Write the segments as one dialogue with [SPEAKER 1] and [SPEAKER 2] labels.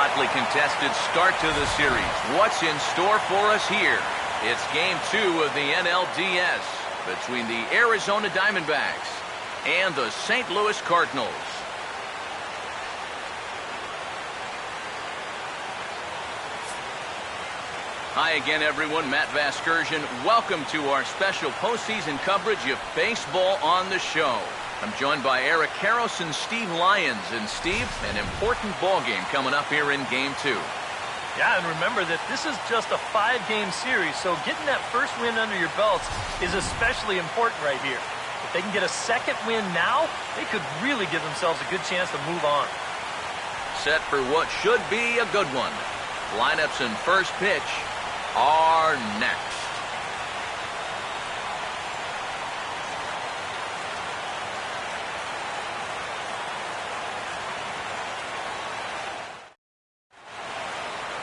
[SPEAKER 1] hotly contested start to the series. What's in store for us here? It's Game 2 of the NLDS between the Arizona Diamondbacks and the St. Louis Cardinals. Hi again, everyone. Matt Vasgersian. Welcome to our special postseason coverage of baseball on the show. I'm joined by Eric Karros and Steve Lyons. And Steve, an important ball game coming up here in Game 2.
[SPEAKER 2] Yeah, and remember that this is just a 5-game series, so getting that first win under your belts is especially important right here. If they can get a second win now, they could really give themselves a good chance to move on.
[SPEAKER 1] Set for what should be a good one. Lineups and first pitch are next.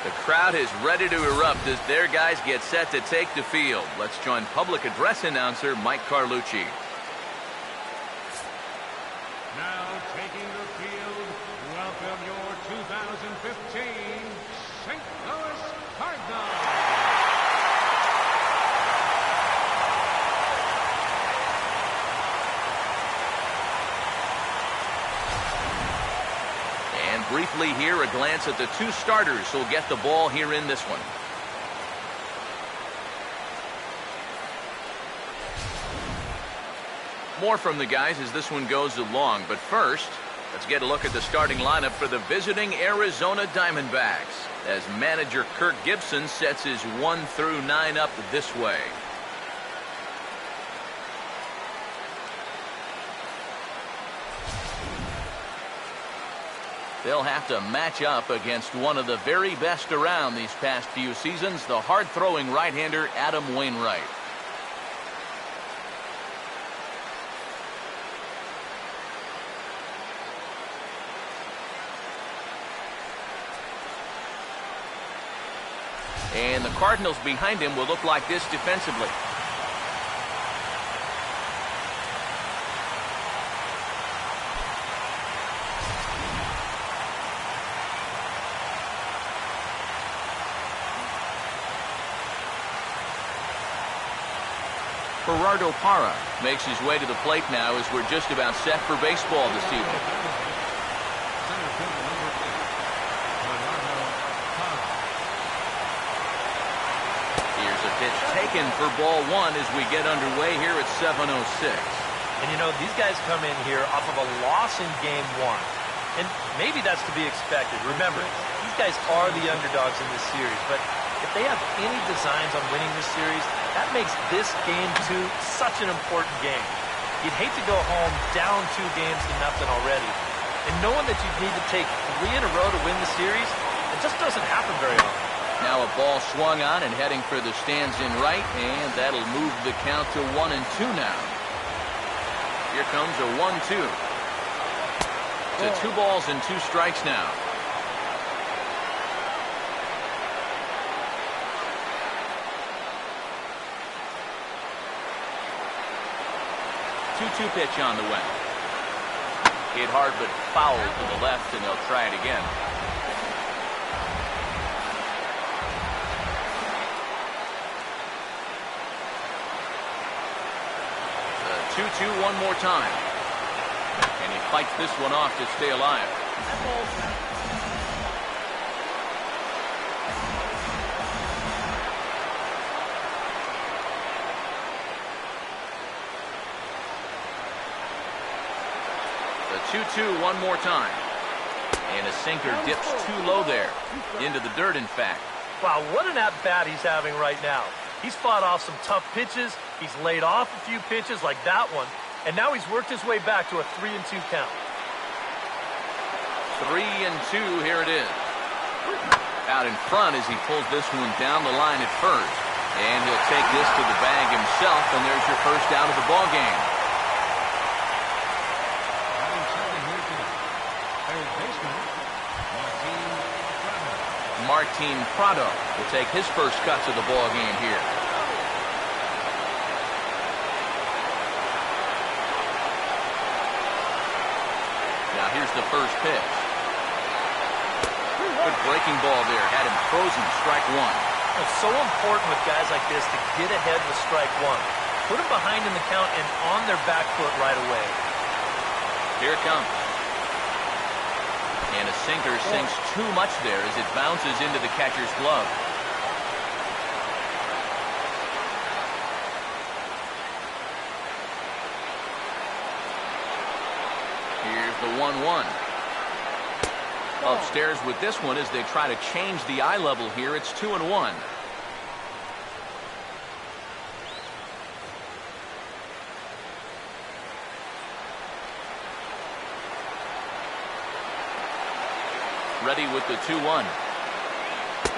[SPEAKER 1] The crowd is ready to erupt as their guys get set to take the field. Let's join public address announcer Mike Carlucci.
[SPEAKER 3] Now taking the field, welcome your 2015 St. Louis Cardinals.
[SPEAKER 1] Briefly here, a glance at the two starters who'll get the ball here in this one. More from the guys as this one goes along, but first, let's get a look at the starting lineup for the visiting Arizona Diamondbacks as manager Kirk Gibson sets his 1 through 9 up this way. They'll have to match up against one of the very best around these past few seasons, the hard-throwing right-hander Adam Wainwright. And the Cardinals behind him will look like this defensively. Gerardo Parra makes his way to the plate now as we're just about set for baseball this evening. Here's a pitch taken for ball 1 as we get underway here at 7:06.
[SPEAKER 2] And you know, these guys come in here off of a loss in Game 1. And maybe that's to be expected. Remember, these guys are the underdogs in this series, but if they have any designs on winning this series, that makes this Game 2 such an important game. You'd hate to go home down 2-0 already. And knowing that you need to take 3 in a row to win the series, it just doesn't happen very often.
[SPEAKER 1] Now a ball swung on and heading for the stands in right, and that'll move the count to 1-2 now. Here comes a 1-2. To 2 balls and 2 strikes now. 2-2 pitch on the way. Hit hard but foul to the left, and they'll try it again. The 2-2 one more time. And he fights this one off to stay alive. The 2-2 one more time. And a sinker dips too low there. Into the dirt, in fact.
[SPEAKER 2] Wow, what an at-bat he's having right now. He's fought off some tough pitches. He's laid off a few pitches like that one. And now he's worked his way back to a 3-2 count.
[SPEAKER 1] 3-2, here it is. Out in front as he pulls this one down the line at first. And he'll take this to the bag himself, and there's your first out of the ball game. Martin Prado will take his first cut to the ball game here. Now here's the first pitch. Good breaking ball there. Had him frozen. Strike one.
[SPEAKER 2] It's so important with guys like this to get ahead with strike one. Put them behind in the count and on their back foot right away.
[SPEAKER 1] Here it comes. And a sinker sinks too much there as it bounces into the catcher's glove. Here's the 1-1. Upstairs with this one as they try to change the eye level here. It's 2-1. Ready with the 2-1.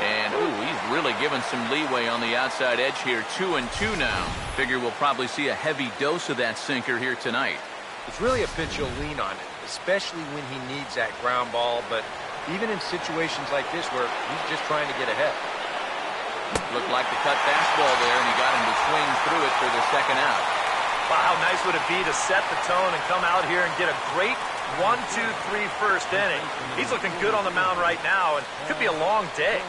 [SPEAKER 1] And, ooh, he's really given some leeway on the outside edge here. 2-2 now. Figure we'll probably see a heavy dose of that sinker here tonight.
[SPEAKER 4] It's really a pitch you'll lean on it, especially when he needs that ground ball, but even in situations like this where he's just trying to get ahead.
[SPEAKER 1] Looked like the cut fastball there, and he got him to swing through it for the second out.
[SPEAKER 2] Wow, how nice would it be to set the tone and come out here and get a great 1-2-3 first inning. He's looking good on the mound right now, and could be a long day.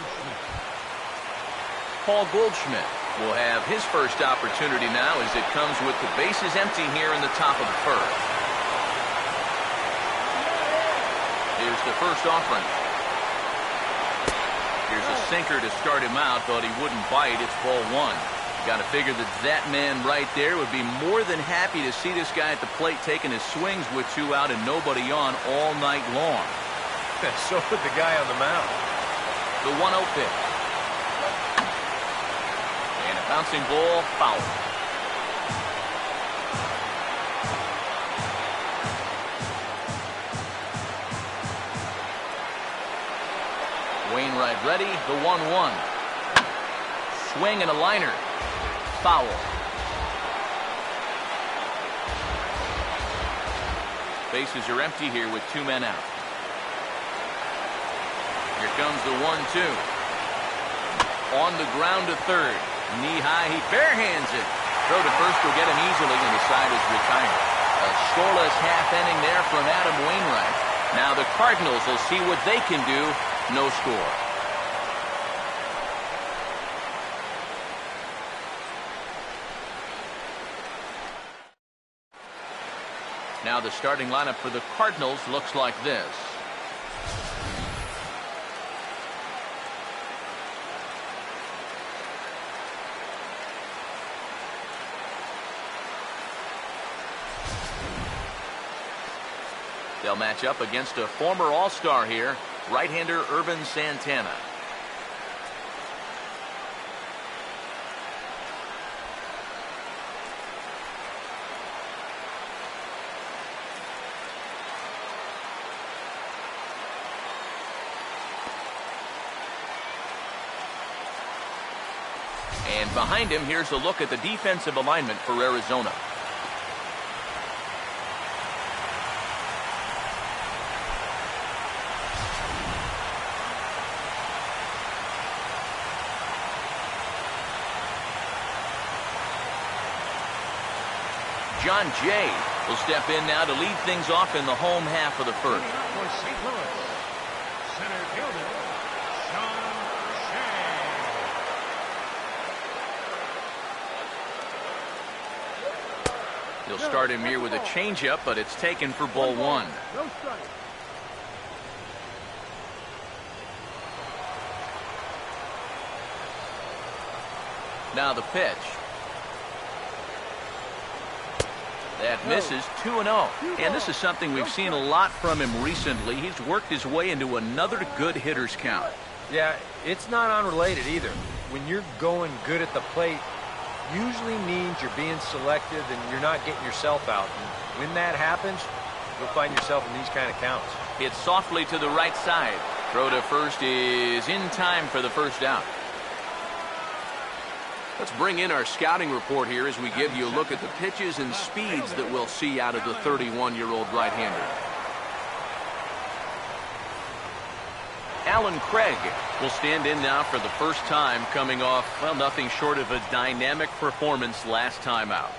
[SPEAKER 1] Paul Goldschmidt will have his first opportunity now as it comes with the bases empty here in the top of the first. Here's the first offering. Here's a sinker to start him out. Thought he wouldn't bite. It's ball one. Got to figure that man right there would be more than happy to see this guy at the plate taking his swings with two out and nobody on all night long.
[SPEAKER 4] So would the guy on the mound.
[SPEAKER 1] The 1-0 pitch. And a bouncing ball, foul. Wainwright ready, the 1-1. Swing and a liner. Foul. Bases are empty here with two men out. Here comes the 1-2. On the ground to third. Knee high, he barehands it. Throw to first will get him easily, and the side is retired. A scoreless half inning there from Adam Wainwright. Now the Cardinals will see what they can do. No score. Now the starting lineup for the Cardinals looks like this. They'll match up against a former All-Star here, right-hander Urban Santana. And behind him, here's a look at the defensive alignment for Arizona. John Jay will step in now to lead things off in the home half of the first.
[SPEAKER 3] For St. Louis, center fielder, John Jay.
[SPEAKER 1] He'll start him here with a changeup, but it's taken for ball one.
[SPEAKER 3] No strike.
[SPEAKER 1] Now the pitch. That misses 2-0. And this is something we've seen a lot from him recently. He's worked his way into another good hitter's count.
[SPEAKER 4] Yeah, it's not unrelated either. When you're going good at the plate, usually means you're being selective and you're not getting yourself out. And when that happens, you'll find yourself in these kind of counts.
[SPEAKER 1] Hit softly to the right side. Throw to first is in time for the first out. Let's bring in our scouting report here as we give you a look at the pitches and speeds that we'll see out of the 31-year-old right-hander. Alan Craig will stand in now for the first time, coming off, well, nothing short of a dynamic performance last time out.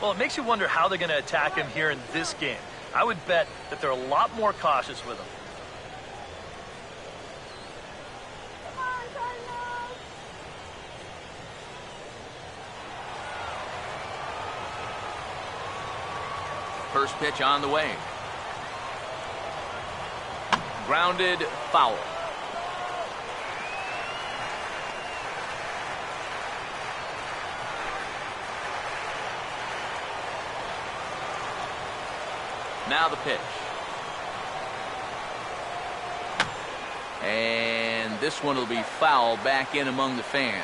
[SPEAKER 2] Well, it makes you wonder how they're going to attack him here in this game. I would bet that they're a lot more cautious with him.
[SPEAKER 1] First pitch on the way. Grounded foul. Now the pitch. And this one will be foul back in among the fans.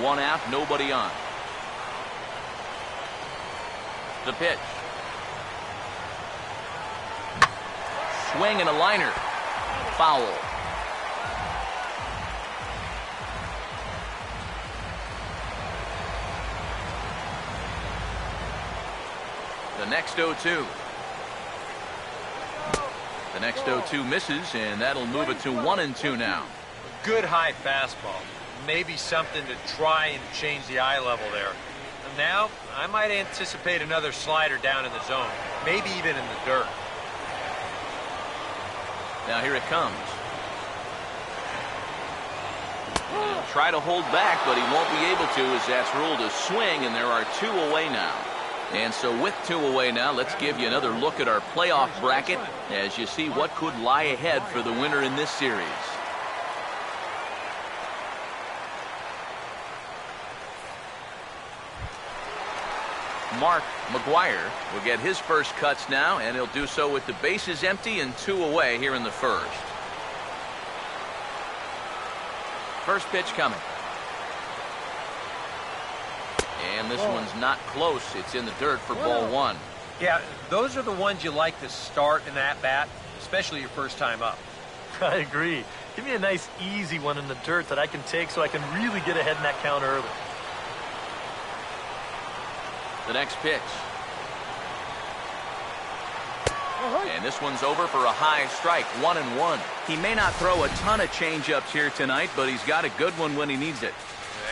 [SPEAKER 1] One out, nobody on. The pitch. Swing and a liner. Foul. The next 0-2. The next 0-2 misses, and that'll move it to 1-2 now.
[SPEAKER 4] Good high fastball. Maybe something to try and change the eye level there. And now, I might anticipate another slider down in the zone. Maybe even in the dirt.
[SPEAKER 1] Now here it comes. He'll try to hold back, but he won't be able to, as that's ruled a swing, and there are 2 away now. And so with 2 away now, let's give you another look at our playoff bracket as you see what could lie ahead for the winner in this series. Mark McGuire will get his first cuts now, and he'll do so with the bases empty and 2 away here in the first. First pitch coming. And this one's not close. It's in the dirt for ball 1.
[SPEAKER 4] Yeah, those are the ones you like to start in that bat, especially your first time up.
[SPEAKER 2] I agree. Give me a nice, easy one in the dirt that I can take so I can really get ahead in that count early.
[SPEAKER 1] The next pitch. And this one's over for a high strike, 1-1. He may not throw a ton of changeups here tonight, but he's got a good one when he needs it.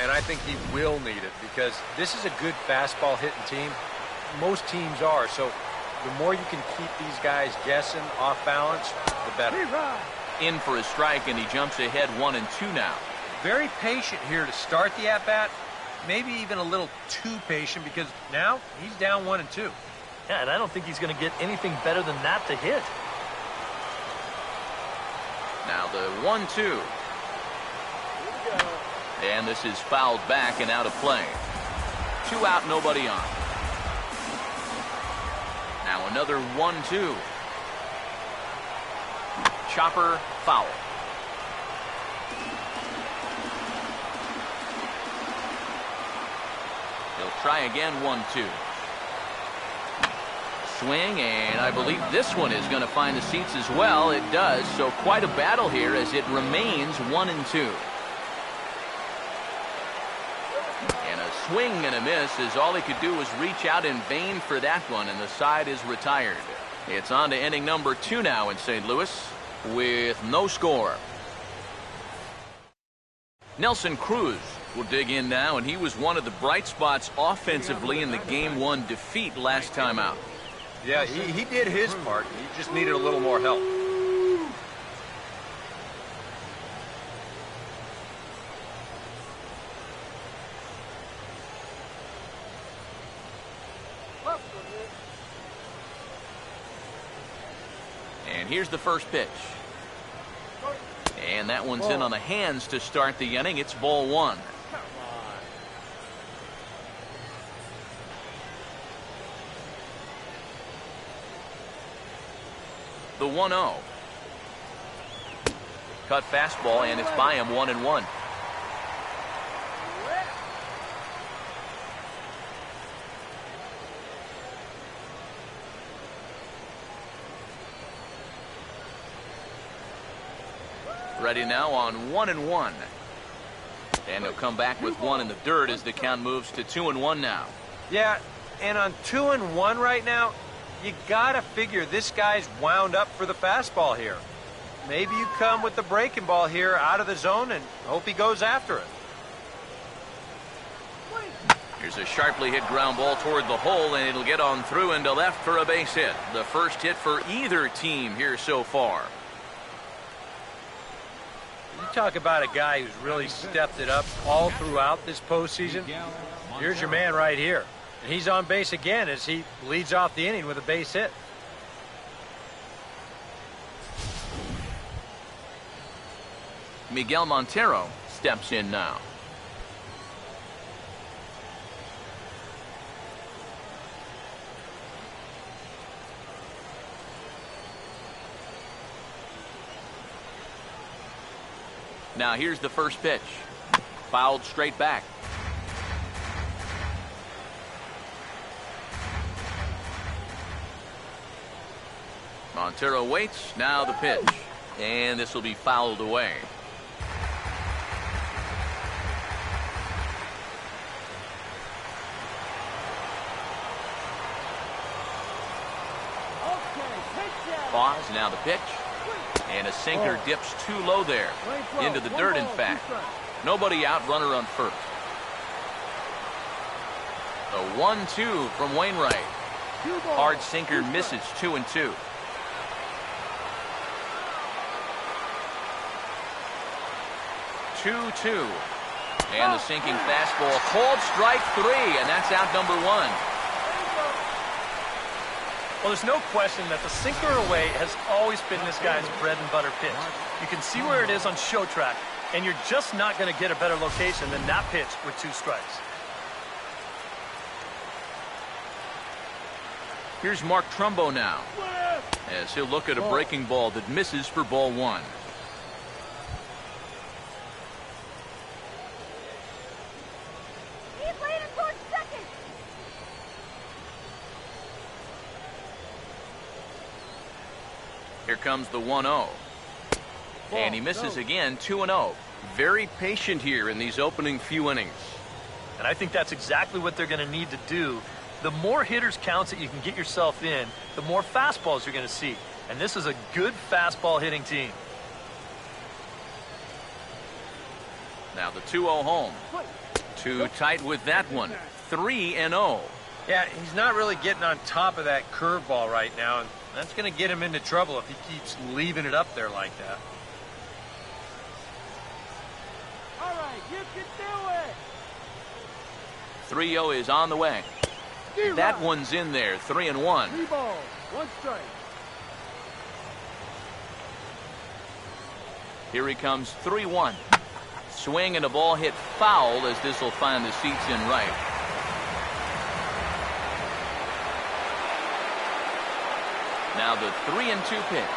[SPEAKER 4] And I think he will need it because this is a good fastball hitting team. Most teams are, so the more you can keep these guys guessing off balance, the better.
[SPEAKER 1] In for a strike, and he jumps ahead 1-2 now.
[SPEAKER 4] Very patient here to start the at-bat. Maybe even a little too patient because now he's down 1-2.
[SPEAKER 2] Yeah, and I don't think he's going to get anything better than that to hit.
[SPEAKER 1] Now the 1-2. And this is fouled back and out of play. 2 out, nobody on. Now another 1-2. Chopper foul. He'll try again, 1-2. Swing, and I believe this one is going to find the seats as well. It does, so quite a battle here as it remains 1-2. And a swing and a miss as all he could do was reach out in vain for that one, and the side is retired. It's on to inning number 2 now in St. Louis with no score. Nelson Cruz will dig in now, and he was one of the bright spots offensively in the Game 1 defeat last time out.
[SPEAKER 4] Yeah, he did his part. He just needed a little more help.
[SPEAKER 1] And here's the first pitch. And that one's in on the hands to start the inning. It's ball 1. The 1-0. Cut fastball, and it's by him 1-1. Ready now on 1-1. And he'll come back with 1 in the dirt as the count moves to 2-1 now.
[SPEAKER 4] Yeah, and on 2-1 right now, you gotta figure this guy's wound up for the fastball here. Maybe you come with the breaking ball here out of the zone and hope he goes after it.
[SPEAKER 1] Here's a sharply hit ground ball toward the hole, and it'll get on through into left for a base hit. The first hit for either team here so far.
[SPEAKER 4] talk about a guy who's really stepped it up all throughout this postseason. Here's your man right here. And he's on base again as he leads off the inning with a base hit.
[SPEAKER 1] Miguel Montero steps in now. Now here's the first pitch. Fouled straight back. Montero waits. Now the pitch. And this will be fouled away. Pause. Now the pitch. And a sinker dips too low there. Into the dirt, in fact. Nobody out, runner on first. The 1-2 from Wainwright. Hard sinker misses, 2-2. And the sinking fastball called strike 3, and that's out number 1.
[SPEAKER 2] Well, there's no question that the sinker away has always been this guy's bread and butter pitch. You can see where it is on show track, and you're just not going to get a better location than that pitch with 2 strikes.
[SPEAKER 1] Here's Mark Trumbo now, as he'll look at a breaking ball that misses for ball 1. Here comes the 1-0. And he misses again, 2-0. Very patient here in these opening few innings.
[SPEAKER 2] And I think that's exactly what they're going to need to do. The more hitters counts that you can get yourself in, the more fastballs you're going to see. And this is a good fastball hitting team.
[SPEAKER 1] Now the 2-0 home. Too tight with that one. 3-0.
[SPEAKER 4] Yeah, he's not really getting on top of that curveball right now, and that's going to get him into trouble if he keeps leaving it up there like that.
[SPEAKER 3] All right, you can do it.
[SPEAKER 1] 3-0 is on the way. That one's in there, 3-1.
[SPEAKER 3] 3 balls, 1 strike.
[SPEAKER 1] Here he comes, 3-1. Swing and a ball hit foul as this will find the seats in right. Now the 3-2 pitch.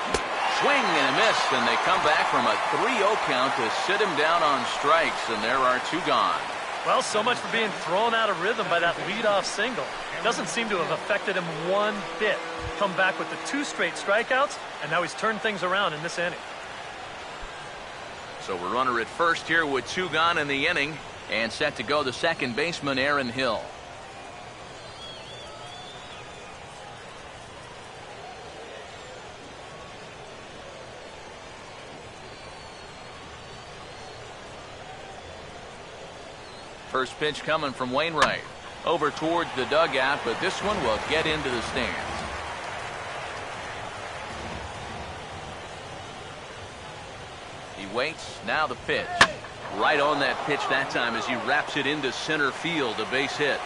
[SPEAKER 1] Swing and a miss, and they come back from a 3-0 count to sit him down on strikes, and there are 2 gone.
[SPEAKER 2] Well, so much for being thrown out of rhythm by that leadoff single. Doesn't seem to have affected him one bit. Come back with the 2 straight strikeouts, and now he's turned things around in this inning.
[SPEAKER 1] So we're runner at first here with 2 gone in the inning, and set to go the second baseman, Aaron Hill. First pitch coming from Wainwright. Over towards the dugout, but this one will get into the stands. He waits. Now the pitch. Right on that pitch that time as he wraps it into center field, a base hit.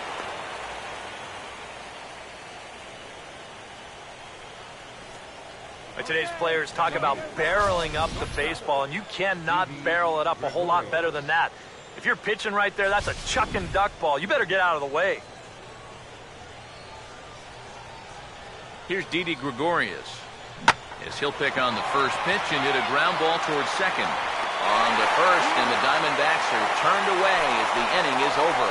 [SPEAKER 2] Today's players talk about barreling up the baseball, and you cannot barrel it up a whole lot better than that. If you're pitching right there, that's a chuck and duck ball. You better get out of the way.
[SPEAKER 1] Here's Didi Gregorius, as he'll pick on the first pitch and hit a ground ball towards second. On the first, and the Diamondbacks are turned away as the inning is over.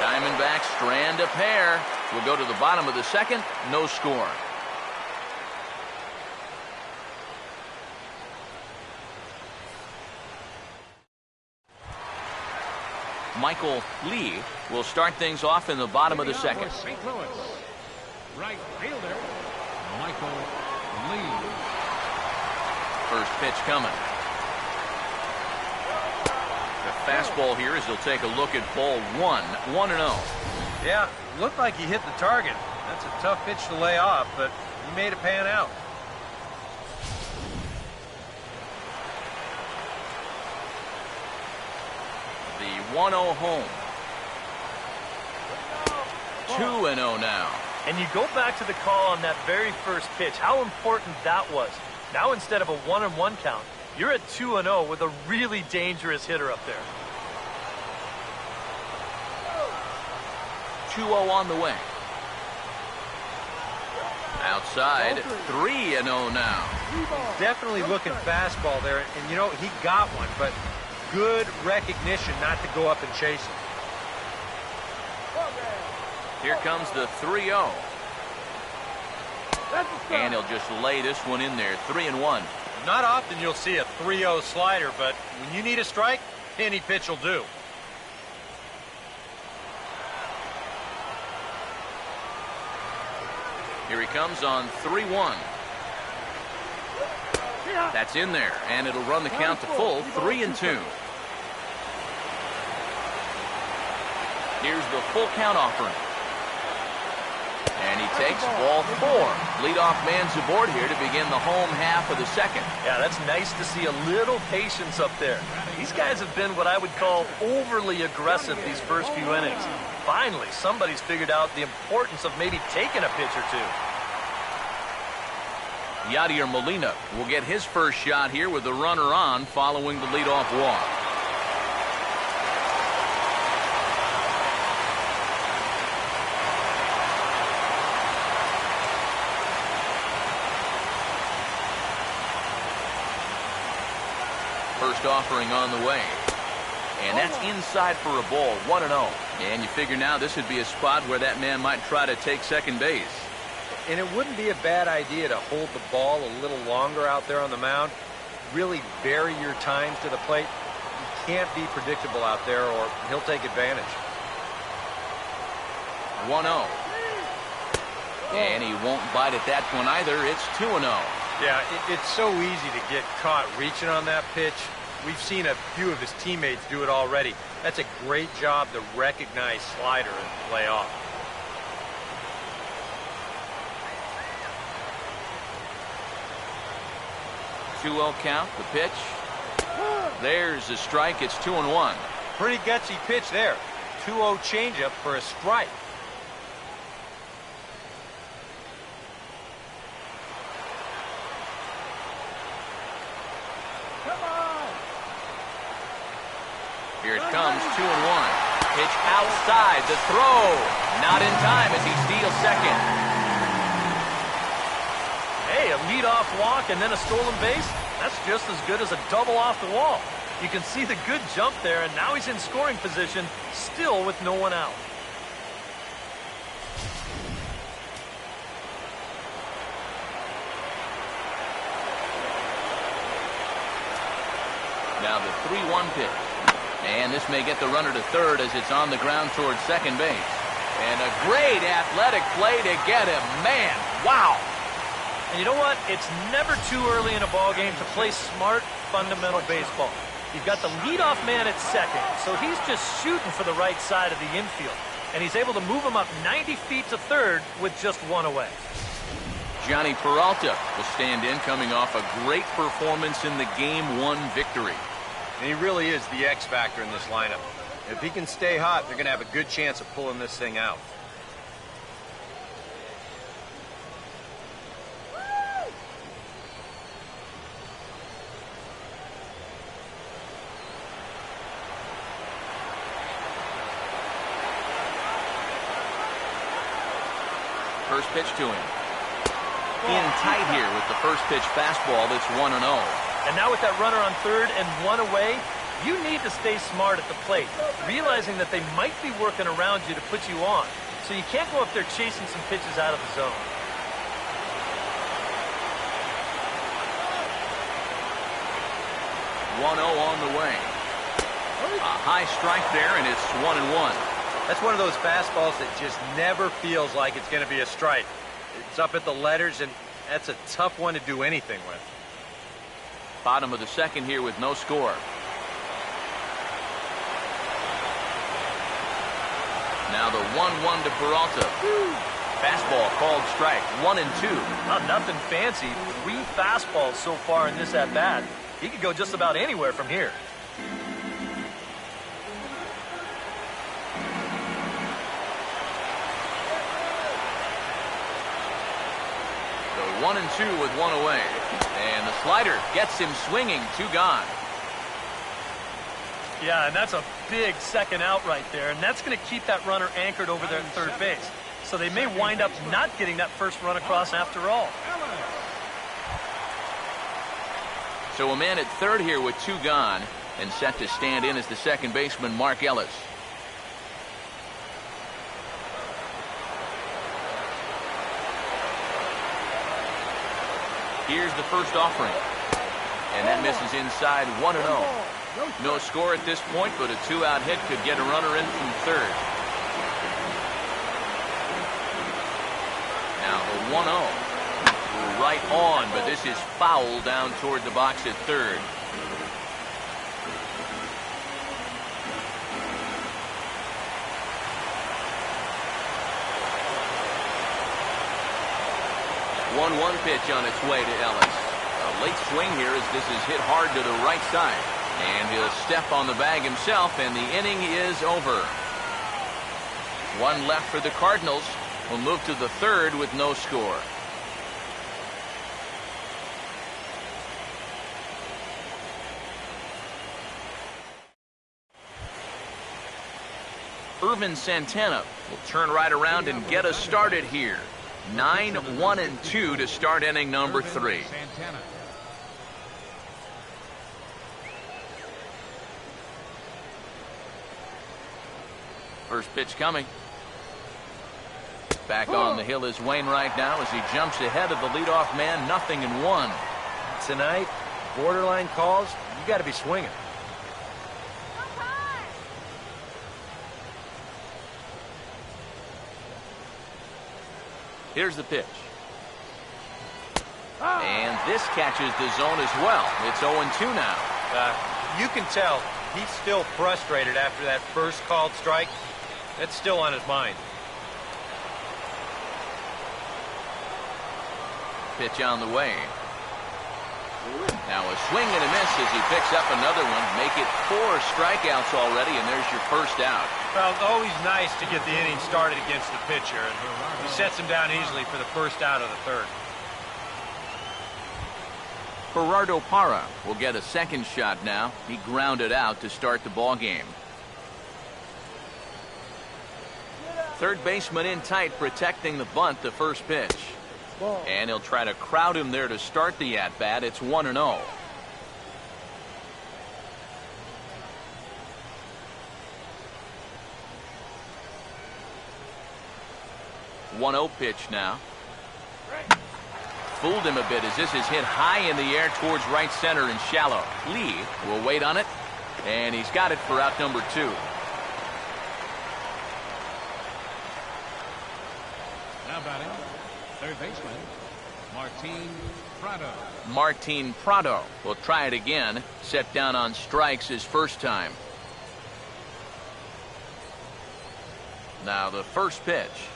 [SPEAKER 1] Diamondbacks strand a pair. We'll go to the bottom of the second. No score. Michael Lee will start things off in the bottom of the second.
[SPEAKER 3] St. Louis, right fielder, Michael Lee.
[SPEAKER 1] First pitch coming. The fastball here as he'll take a look at ball 1, 1-0.
[SPEAKER 4] Yeah, looked like he hit the target. That's a tough pitch to lay off, but he made it pan out.
[SPEAKER 1] The 1-0 home. 2-0 now.
[SPEAKER 2] And you go back to the call on that very first pitch, how important that was. Now instead of a 1-1 count, you're at 2-0 with a really dangerous hitter up there.
[SPEAKER 1] 2-0 on the way. Outside, 3-0 now.
[SPEAKER 4] Definitely looking fastball there, and you know, he got one, but good recognition not to go up and chase him.
[SPEAKER 1] Here comes the 3-0. And he'll just lay this one in there, 3-1.
[SPEAKER 4] Not often you'll see a 3-0 slider, but when you need a strike, any pitch will do.
[SPEAKER 1] Here he comes on 3-1. That's in there, and it'll run the count to full, 3-2. Here's the full count offering. And he takes ball 4. Leadoff man's aboard here to begin the home half of the second.
[SPEAKER 2] Yeah, that's nice to see a little patience up there. These guys have been what I would call overly aggressive these first few innings. Finally, somebody's figured out the importance of maybe taking a pitch or two.
[SPEAKER 1] Yadier Molina will get his first shot here with the runner on following the leadoff walk. First offering on the way. And that's inside for a ball, 1-0. And you figure now this would be a spot where that man might try to take second base.
[SPEAKER 4] And it wouldn't be a bad idea to hold the ball a little longer out there on the mound. Really vary your times to the plate. You can't be predictable out there or he'll take advantage.
[SPEAKER 1] 1-0. And he won't bite at that one either. It's 2-0.
[SPEAKER 4] Yeah, it's so easy to get caught reaching on that pitch. We've seen a few of his teammates do it already. That's a great job to recognize slider and lay off.
[SPEAKER 1] Two-0 count, the pitch. There's a strike. It's 2-1.
[SPEAKER 4] Pretty gutsy pitch there. 2-0 changeup for a strike.
[SPEAKER 1] Here it comes, 2-1. Pitch outside, the throw. Not in time as he steals second.
[SPEAKER 2] Hey, a leadoff walk and then a stolen base? That's just as good as a double off the wall. You can see the good jump there, and now he's in scoring position, still with no one out.
[SPEAKER 1] Now the 3-1 pitch. And this may get the runner to third as it's on the ground towards second base. And a great athletic play to get him. Man, wow.
[SPEAKER 2] And you know what? It's never too early in a ball game to play smart, fundamental baseball. You've got the leadoff man at second, so he's just shooting for the right side of the infield. And he's able to move him up 90 feet to third with just one away.
[SPEAKER 1] Johnny Peralta will stand in coming off a great performance in the Game 1 victory.
[SPEAKER 4] And he really is the X factor in this lineup. If he can stay hot, they're going to have a good chance of pulling this thing out.
[SPEAKER 1] First pitch to him. In tight here with the first pitch fastball that's 1-0.
[SPEAKER 2] And now with that runner on third and one away, you need to stay smart at the plate, realizing that they might be working around you to put you on. So you can't go up there chasing some pitches out of the zone.
[SPEAKER 1] One 0 on the way. A high strike there, and it's 1-1.
[SPEAKER 4] That's one of those fastballs that just never feels like it's going to be a strike. It's up at the letters, and that's a tough one to do anything with.
[SPEAKER 1] Bottom of the second here with no score. Now the 1-1 to Peralta. Fastball called strike. 1-2.
[SPEAKER 2] Well, nothing fancy. 3 fastballs so far in this at-bat. He could go just about anywhere from here.
[SPEAKER 1] 1-2 with one away. And the slider gets him swinging. 2 gone.
[SPEAKER 2] Yeah, and that's a big second out right there, and that's going to keep that runner anchored over there at third base. So they may wind up not getting that first run across after all.
[SPEAKER 1] So a man at third here with 2 gone, and set to stand in as the second baseman, Mark Ellis. Here's the first offering. And that misses inside. 1-0. No score at this point, but a 2-out hit could get a runner in from third. Now the 1-0. Right on, but this is foul down toward the box at third. One pitch on its way to Ellis. A late swing here as this is hit hard to the right side. And he'll step on the bag himself, and the inning is over. 1 left for the Cardinals. We'll move to the third with no score. Irvin Santana will turn right around and get us started here. 9-1-2 to start inning number 3. First pitch coming. Back on the hill is Wainwright now as he jumps ahead of the leadoff man. 0-1.
[SPEAKER 4] Tonight, borderline calls, you got to be swinging.
[SPEAKER 1] Here's the pitch. And this catches the zone as well. It's 0-2 now.
[SPEAKER 4] You can tell he's still frustrated after that first called strike. That's still on his mind.
[SPEAKER 1] Pitch on the way. Now a swing and a miss as he picks up another one. Make it 4 strikeouts already, and there's your first out.
[SPEAKER 4] Well, it's always nice to get the inning started against the pitcher, and he sets him down easily for the first out of the third.
[SPEAKER 1] Gerardo Parra will get a second shot now. He grounded out to start the ball game. Third baseman in tight, protecting the bunt, the first pitch. And he'll try to crowd him there to start the at-bat. It's 1-0. One-0 pitch now. Fooled him a bit as this is hit high in the air towards right center and shallow. Lee will wait on it, and he's got it for out number 2.
[SPEAKER 3] Now batting, third baseman, Martin Prado.
[SPEAKER 1] Martin Prado will try it again. Set down on strikes his first time. Now the first pitch.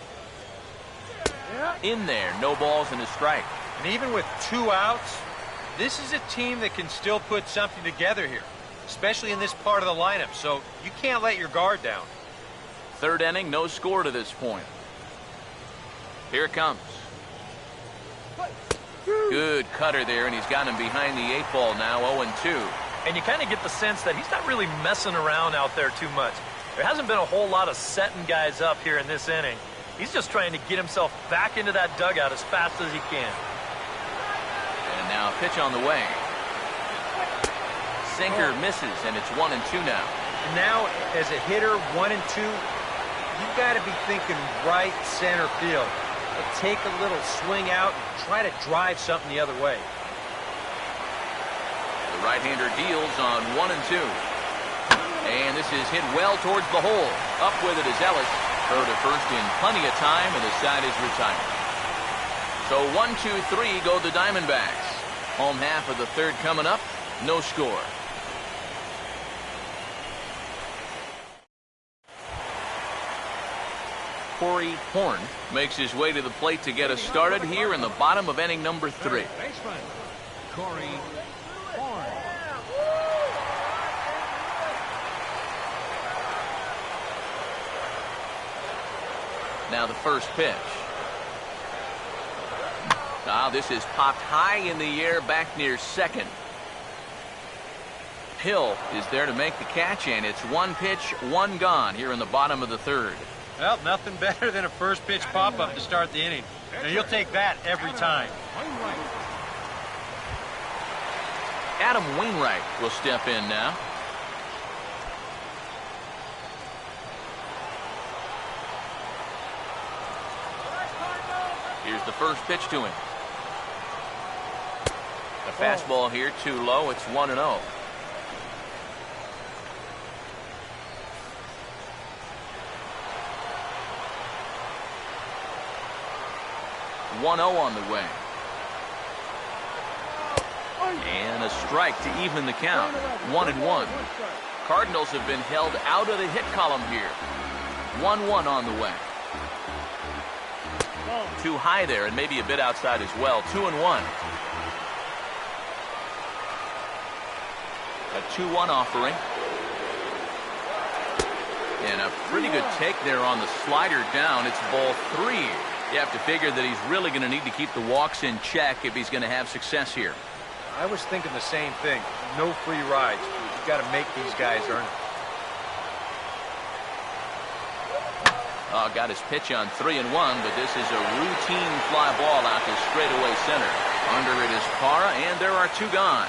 [SPEAKER 1] In there, no balls and a strike.
[SPEAKER 4] And even with 2 outs, this is a team that can still put something together here, especially in this part of the lineup, so you can't let your guard down.
[SPEAKER 1] Third inning, no score to this point. Here it comes. Good cutter there, and he's got him behind the 8 ball now, 0-2.
[SPEAKER 2] And you kind of get the sense that he's not really messing around out there too much. There hasn't been a whole lot of setting guys up here in this inning. He's just trying to get himself back into that dugout as fast as he can.
[SPEAKER 1] And now a pitch on the way. Sinker misses, and it's 1-2 now.
[SPEAKER 4] And now, as a hitter, 1 and 2, you've got to be thinking right center field. But take a little swing out and try to drive something the other way.
[SPEAKER 1] The right-hander deals on 1 and 2. And this is hit well towards the hole. Up with it is Ellis. Throw to first in plenty of time, and the side is retired. So 1-2-3 go the Diamondbacks. Home half of the third coming up. No score. Corey Horn makes his way to the plate to get us started here in the bottom of inning number 3.
[SPEAKER 3] Baseman, Corey Horn.
[SPEAKER 1] Now the first pitch. This is popped high in the air back near second. Hill is there to make the catch, and it's one pitch, one gone here in the bottom of the third.
[SPEAKER 2] Well, nothing better than a first pitch pop-up to start the inning. And you'll take that every time.
[SPEAKER 1] Adam Wainwright will step in now. Here's the first pitch to him. The fastball here too low. It's 1-0. On the way. And a strike to even the count. 1-1. Cardinals have been held out of the hit column here. 1-1 on the way. Too high there and maybe a bit outside as well. 2-1. A 2-1 offering. And a pretty good take there on the slider down. It's ball 3. You have to figure that he's really going to need to keep the walks in check if he's going to have success here.
[SPEAKER 4] I was thinking the same thing. No free rides. You've got to make these guys earn it.
[SPEAKER 1] Got his pitch on 3-1, but this is a routine fly ball out to straightaway center. Under it is Parra, and there are 2 gone.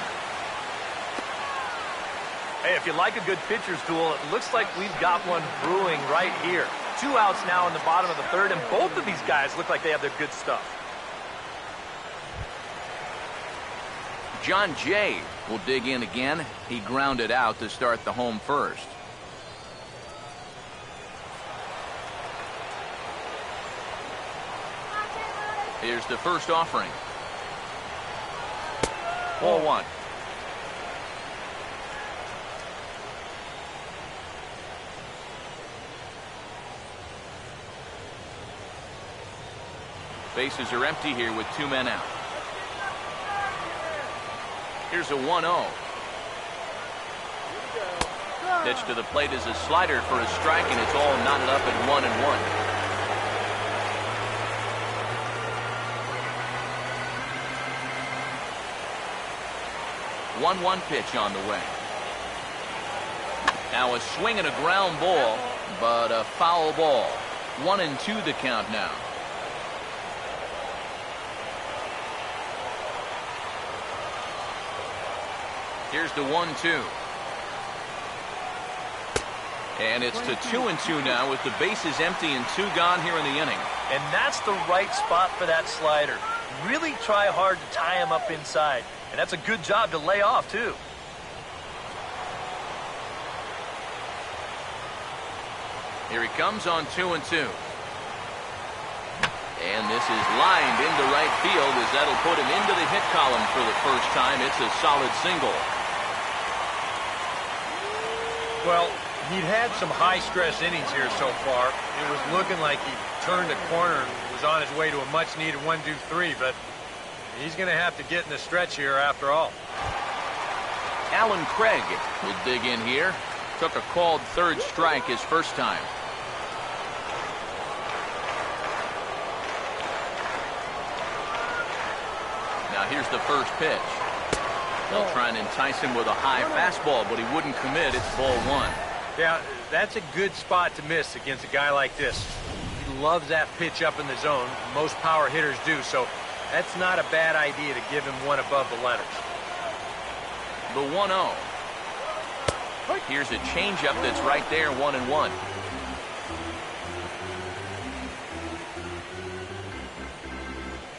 [SPEAKER 2] Hey, if you like a good pitcher's duel, it looks like we've got one brewing right here. 2 outs now in the bottom of the third, and both of these guys look like they have their good stuff.
[SPEAKER 1] John Jay will dig in again. He grounded out to start the home first. Here's the first offering. 4-1. Bases are empty here with 2 men out. Here's a 1-0. Pitch to the plate is a slider for a strike, and it's all knotted up at 1-1. One pitch on the way. Now a swing and a ground ball, but a foul ball. 1-2 the count now. Here's the 1-2. And it's to 2-2 now with the bases empty and 2 gone here in the inning.
[SPEAKER 2] And that's the right spot for that slider. Really try hard to tie him up inside. And that's a good job to lay off, too.
[SPEAKER 1] Here he comes on 2-2. And this is lined into right field as that'll put him into the hit column for the first time. It's a solid single.
[SPEAKER 4] Well, he'd had some high-stress innings here so far. It was looking like he turned a corner and was on his way to a much-needed 1-2-3, but he's going to have to get in the stretch here after all.
[SPEAKER 1] Alan Craig will dig in here. Took a called third strike his first time. Now here's the first pitch. They'll try and entice him with a high fastball, but he wouldn't commit. It's ball 1.
[SPEAKER 4] Yeah, that's a good spot to miss against a guy like this. He loves that pitch up in the zone. Most power hitters do, so that's not a bad idea to give him one above the letters.
[SPEAKER 1] The 1-0. Here's a changeup that's right there, 1-1.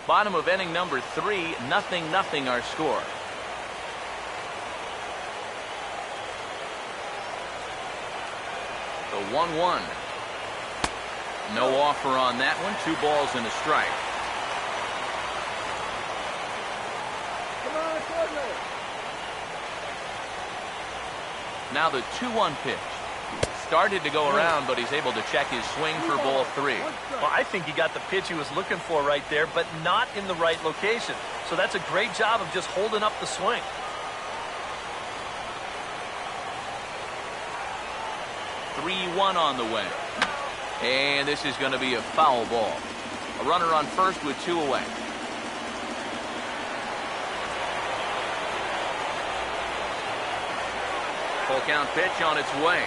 [SPEAKER 1] Bottom of inning number 3, 0-0 our score. The 1-1. No offer on that one. 2 balls and a strike. Now the 2-1 pitch. Started to go around, but he's able to check his swing for ball 3.
[SPEAKER 2] Well, I think he got the pitch he was looking for right there, but not in the right location. So that's a great job of just holding up the swing.
[SPEAKER 1] One on the way. And this is going to be a foul ball. A runner on first with 2 away. Full count pitch on its way.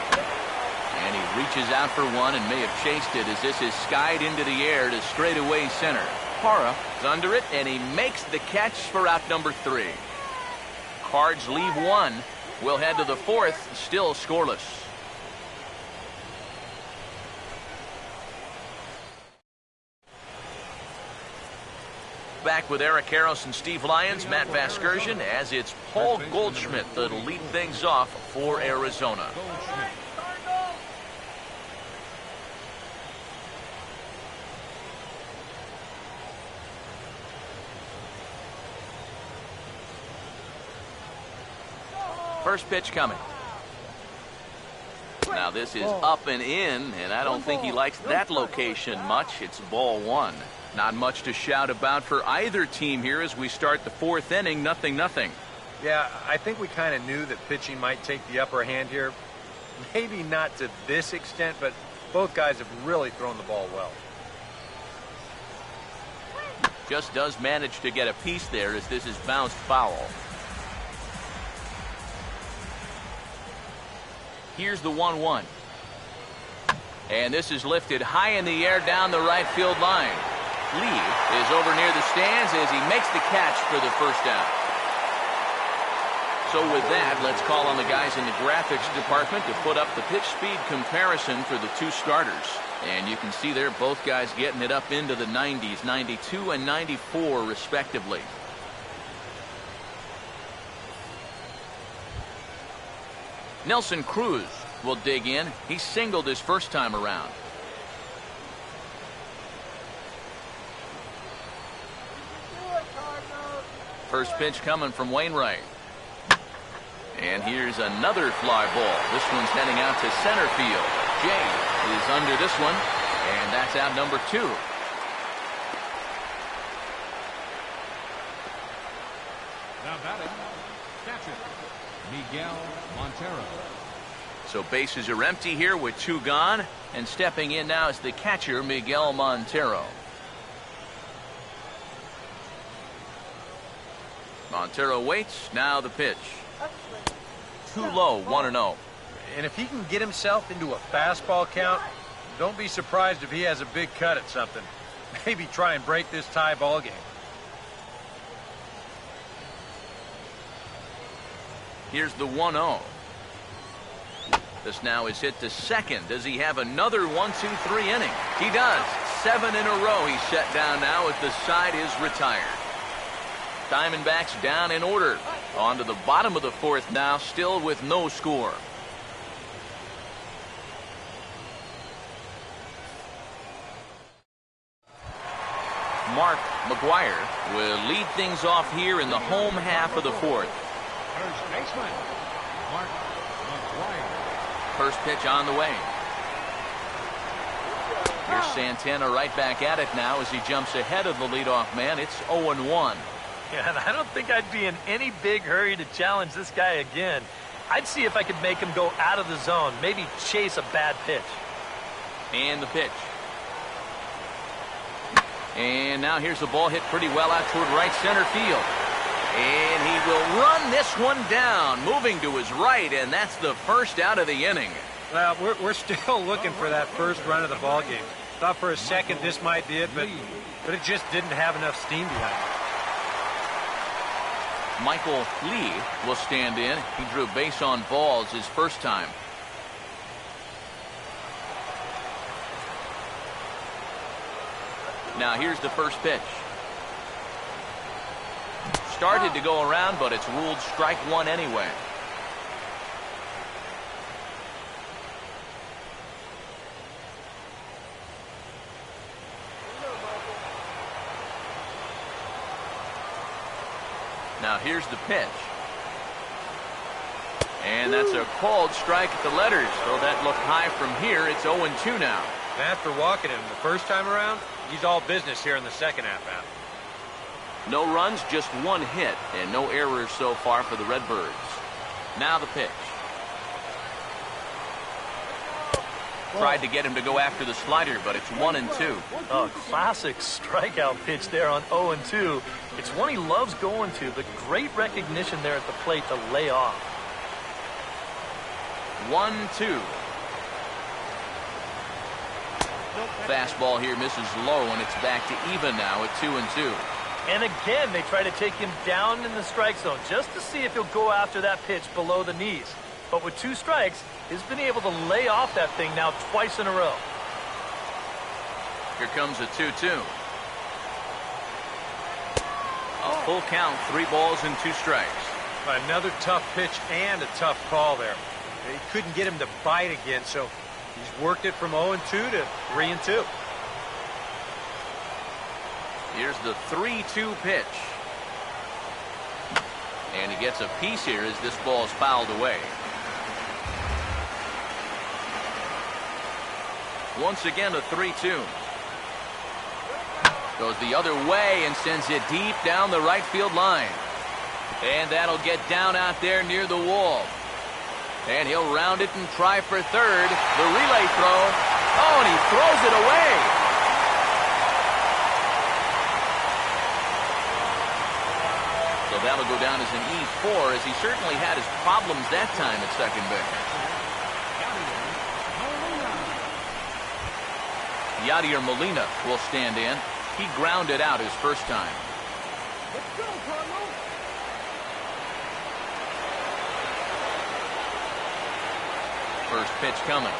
[SPEAKER 1] And he reaches out for one and may have chased it as this is skied into the air to straightaway center. Parra is under it, and he makes the catch for out number 3. Cards leave one. We'll head to the 4th, still scoreless. Back with Eric Karros and Steve Lyons, Matt Vasgersian, as it's Paul Goldschmidt that'll lead things off for Arizona. First pitch coming. Now this is up and in, and I don't think he likes that location much. It's ball 1. Not much to shout about for either team here as we start the 4th inning, 0-0.
[SPEAKER 4] Yeah, I think we kind of knew that pitching might take the upper hand here. Maybe not to this extent, but both guys have really thrown the ball well.
[SPEAKER 1] Just does manage to get a piece there as this is bounced foul. Here's the 1-1. And this is lifted high in the air down the right field line. Lee is over near the stands as he makes the catch for the first out. So with that, let's call on the guys in the graphics department to put up the pitch speed comparison for the two starters. And you can see there both guys getting it up into the 90s, 92 and 94 respectively. Nelson Cruz will dig in. He singled his first time around. First pitch coming from Wainwright. And here's another fly ball. This one's heading out to center field. Jay is under this one, and that's out number 2.
[SPEAKER 3] Now batting, catcher, Miguel Montero.
[SPEAKER 1] So bases are empty here with 2 gone, and stepping in now is the catcher, Miguel Montero. Montero waits. Now the pitch. Too low, 1-0.
[SPEAKER 4] And if he can get himself into a fastball count, don't be surprised if he has a big cut at something. Maybe try and break this tie ball game.
[SPEAKER 1] Here's the 1-0. This now is hit to second. Does he have another 1-2-3 inning? He does. 7 in a row he's set down now as the side is retired. Diamondbacks down in order. On to the bottom of the 4th now, still with no score. Mark McGuire will lead things off here in the home half of the 4th.
[SPEAKER 3] First baseman, Mark McGuire.
[SPEAKER 1] First pitch on the way. Here's Santana right back at it now as he jumps ahead of the leadoff man. It's 0-1.
[SPEAKER 2] Yeah, and I don't think I'd be in any big hurry to challenge this guy again. I'd see if I could make him go out of the zone, maybe chase a bad pitch.
[SPEAKER 1] And the pitch. And now here's the ball hit pretty well out toward right center field. And he will run this one down, moving to his right, and that's the first out of the inning.
[SPEAKER 4] Well, we're still looking for that first run of the ball game. Thought for a second this might be it, but it just didn't have enough steam behind it.
[SPEAKER 1] Michael Lee will stand in. He drew base on balls his first time. Now here's the first pitch. Started to go around, but it's ruled strike 1 anyway. Now here's the pitch. And that's a called strike at the letters. So that looked high from here. It's 0-2 now.
[SPEAKER 4] After walking him the first time around, he's all business here in the second half.
[SPEAKER 1] No runs, just 1 hit, and no errors so far for the Redbirds. Now the pitch. Tried to get him to go after the slider, but it's 1-2.
[SPEAKER 2] A classic strikeout pitch there on 0-2. It's one he loves going to, but great recognition there at the plate to lay off.
[SPEAKER 1] 1-2. Fastball here misses low, and it's back to even now at 2-2.
[SPEAKER 2] And again, they try to take him down in the strike zone just to see if he'll go after that pitch below the knees. But with 2 strikes, he's been able to lay off that thing now twice in a row.
[SPEAKER 1] Here comes a 2-2. A full count, 3 balls and 2 strikes.
[SPEAKER 4] Another tough pitch and a tough call there. He couldn't get him to bite again, so he's worked it from 0-2 to 3-2.
[SPEAKER 1] Here's the 3-2 pitch. And he gets a piece here as this ball is fouled away. Once again, a 3-2. Goes the other way and sends it deep down the right field line. And that'll get down out there near the wall. And he'll round it and try for third. The relay throw. Oh, and he throws it away. So that'll go down as an E4, as he certainly had his problems that time at second base. Yadier Molina will stand in. He grounded out his first time.
[SPEAKER 3] Let's go, Cardinals.
[SPEAKER 1] First pitch coming.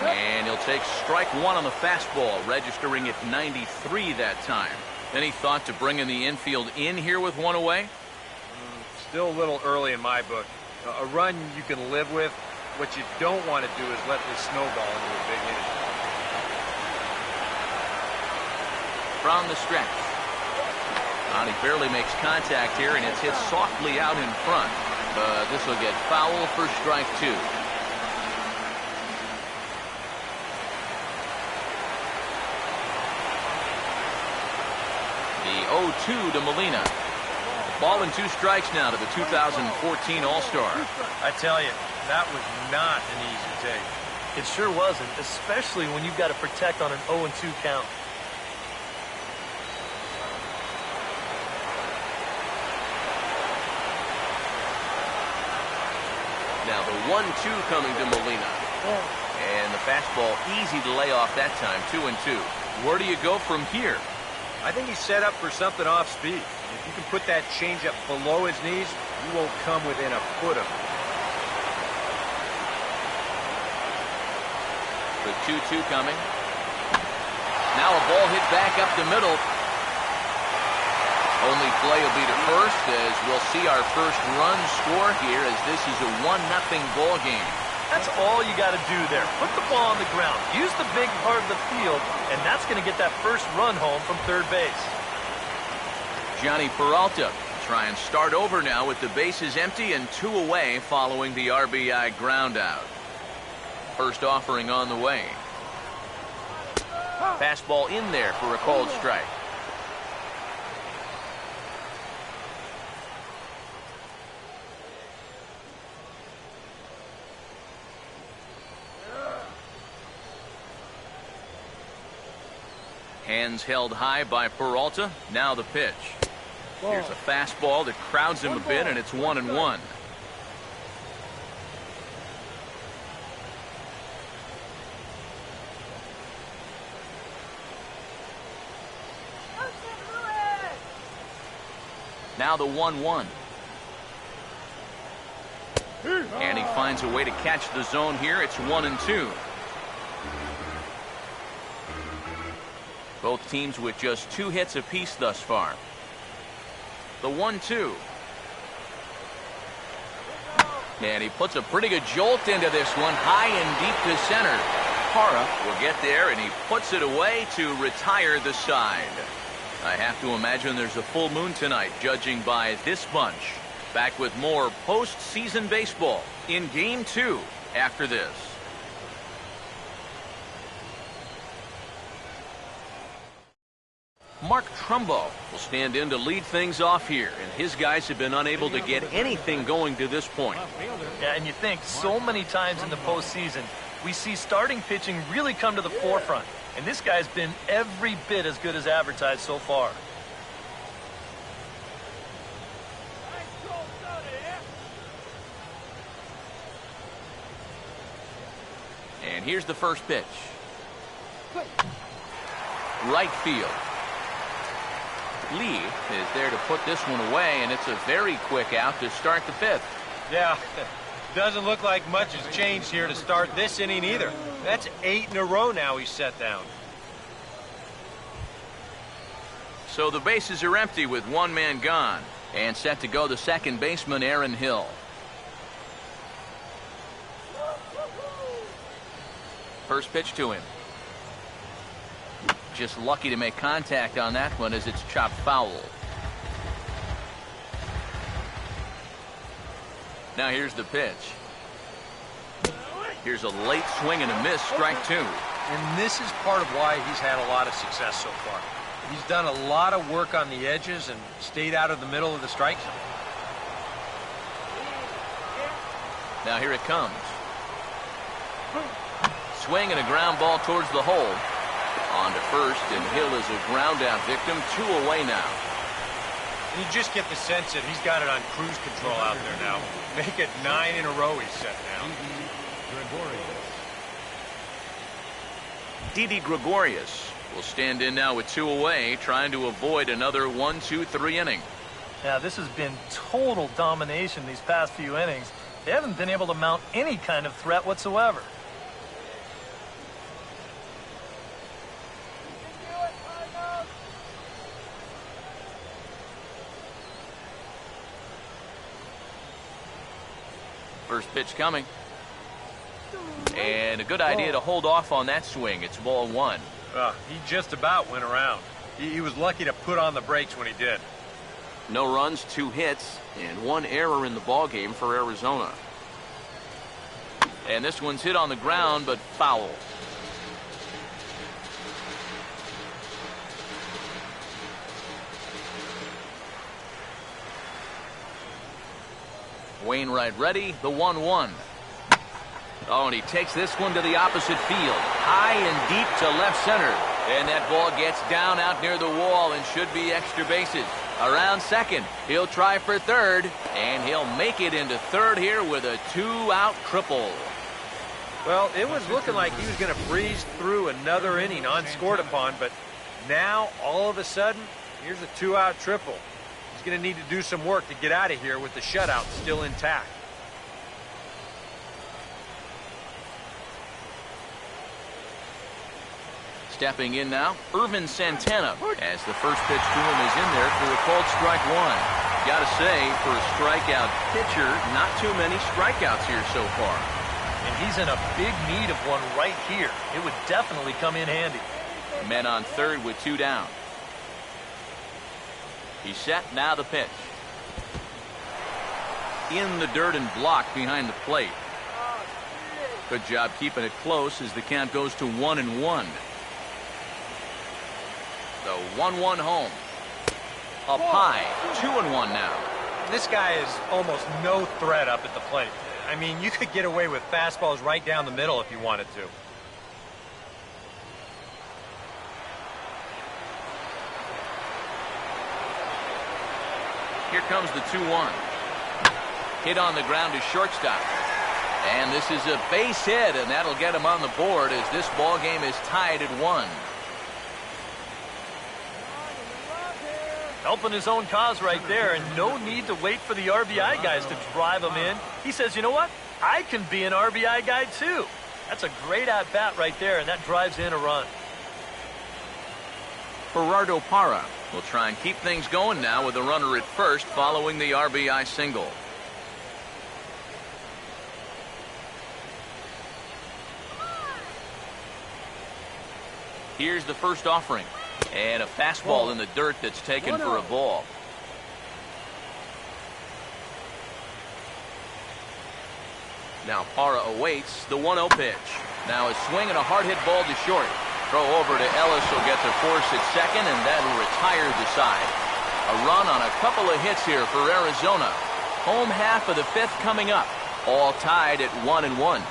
[SPEAKER 1] And he'll take strike 1 on the fastball, registering at 93 that time. Any thought to bringing the infield in here with 1 away?
[SPEAKER 4] Still a little early in my book. A run you can live with. What you don't want to do is let this snowball into a big inning.
[SPEAKER 1] From the stretch. He barely makes contact here, and it's hit softly out in front. But this will get foul for strike 2. The 0-2 to Molina. Ball and 2 strikes now to the 2014 All-Star.
[SPEAKER 4] I tell you, that was not an easy take.
[SPEAKER 2] It sure wasn't, especially when you've got to protect on an 0-2 count.
[SPEAKER 1] Now the 1-2 coming to Molina. And the fastball easy to lay off that time, 2-2. Where do you go from here?
[SPEAKER 4] I think he's set up for something off speed. If you can put that changeup below his knees, you won't come within a foot of him.
[SPEAKER 1] The 2-2 coming. Now a ball hit back up the middle. Only play will be to first, as we'll see our first run score here, as this is a 1-0 ball game.
[SPEAKER 2] That's all you got to do there. Put the ball on the ground. Use the big part of the field, and that's going to get that first run home from third base.
[SPEAKER 1] Johnny Peralta try and start over now with the bases empty and 2 away following the RBI ground out. First offering on the way. Fastball in there for a called strike. Hands held high by Peralta. Now the pitch. Here's a fastball that crowds him a bit, and it's 1-1. Now the 1-1. And he finds a way to catch the zone here. It's 1-2. Both teams with just 2 hits apiece thus far. The 1-2. And he puts a pretty good jolt into this one, high and deep to center. Parra will get there, and he puts it away to retire the side. I have to imagine there's a full moon tonight, judging by this bunch. Back with more postseason baseball in Game 2 after this. Mark Trumbo will stand in to lead things off here, and his guys have been unable to get anything going to this point.
[SPEAKER 2] Yeah, and you think so many times in the postseason, we see starting pitching really come to the forefront, and this guy's been every bit as good as advertised so far.
[SPEAKER 1] here's the first pitch. Right field. Lee is there to put this one away, and it's a very quick out to start the fifth.
[SPEAKER 4] Yeah, doesn't look like much has changed here to start this inning either. That's 8 in a row now he's set down.
[SPEAKER 1] So the bases are empty with one man gone, and set to go the second baseman, Aaron Hill. First pitch to him. Just lucky to make contact on that one as it's chopped foul. Now here's the pitch. Here's a late swing and a miss, strike 2.
[SPEAKER 4] And this is part of why he's had a lot of success so far. He's done a lot of work on the edges and stayed out of the middle of the strike zone.
[SPEAKER 1] Now here it comes. Swing and a ground ball towards the hole. On to first, and Hill is a ground out victim. 2 away now.
[SPEAKER 4] You just get the sense that he's got it on cruise control out there now. Make it 9 in a row he's set down.
[SPEAKER 1] Didi Gregorius will stand in now with 2 away, trying to avoid another 1-2-3 inning.
[SPEAKER 2] Yeah, this has been total domination these past few innings. They haven't been able to mount any kind of threat whatsoever.
[SPEAKER 1] First pitch coming. And a good idea to hold off on that swing. It's ball 1.
[SPEAKER 4] He just about went around. He was lucky to put on the brakes when he did.
[SPEAKER 1] No runs, 2 hits, and 1 error in the ballgame for Arizona. And this one's hit on the ground, but foul. Wainwright ready, the 1-1. Oh, and he takes this one to the opposite field. High and deep to left center. And that ball gets down out near the wall and should be extra bases. Around second, he'll try for third, and he'll make it into third here with a 2-out triple.
[SPEAKER 4] Well, it was looking like he was going to breeze through another inning unscored upon, but now, all of a sudden, here's a 2-out triple. He's going to need to do some work to get out of here with the shutout still intact.
[SPEAKER 1] Stepping in now, Irvin Santana, as the first pitch to him is in there for a called strike 1. Gotta say, for a strikeout pitcher, not too many strikeouts here so far.
[SPEAKER 2] And he's in a big need of one right here. It would definitely come in handy.
[SPEAKER 1] Men on third with 2 down. He's set, now the pitch. In the dirt and blocked behind the plate. Good job keeping it close as the count goes to 1-1. The 1-1 home. Up high, 2-1 now.
[SPEAKER 4] This guy is almost no threat up at the plate. I mean, you could get away with fastballs right down the middle if you wanted to.
[SPEAKER 1] Here comes the 2-1. Hit on the ground to shortstop. And this is a base hit, and that'll get him on the board as this ball game is tied at 1.
[SPEAKER 2] Helping his own cause right there, and no need to wait for the RBI guys to drive him in. He says, you know what? I can be an RBI guy too. That's a great at-bat right there, and that drives in a run.
[SPEAKER 1] Gerardo Parra will try and keep things going now with a runner at first following the RBI single. Here's the first offering. And a fastball in the dirt that's taken for a ball. Now Parra awaits the 1-0 pitch. Now a swing and a hard hit ball to short. Throw over to Ellis will get the force at second, and that'll retire the side. A run on a couple of hits here for Arizona. Home half of the 5th coming up. All tied at 1-1.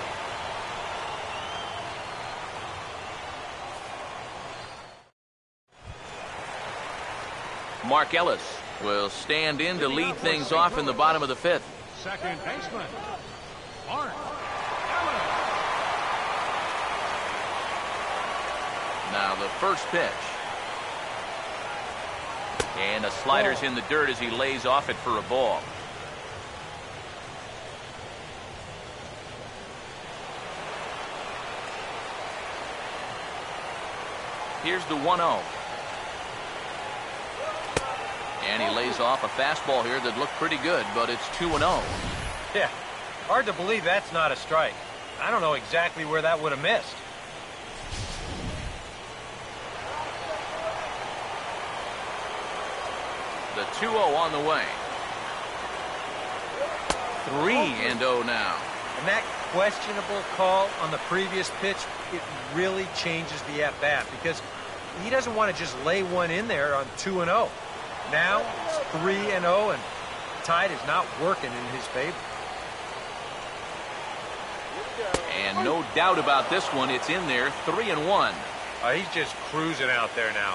[SPEAKER 1] Mark Ellis will stand in to lead things off in the bottom of the 5th.
[SPEAKER 3] Second baseman, Mark
[SPEAKER 1] Now the first pitch. And a slider's in the dirt as he lays off it for a ball. Here's the 1-0. And he lays off a fastball here that looked pretty good, but it's 2-0.
[SPEAKER 4] Yeah, hard to believe that's not a strike. I don't know exactly where that would have missed.
[SPEAKER 1] The 2-0 on the way. 3-0 now.
[SPEAKER 4] And that questionable call on the previous pitch, it really changes the at-bat because he doesn't want to just lay one in there on 2-0. Now it's 3-0 and tide is not working in his favor.
[SPEAKER 1] And no doubt about this one, it's in there, 3-1.
[SPEAKER 4] He's just cruising out there now.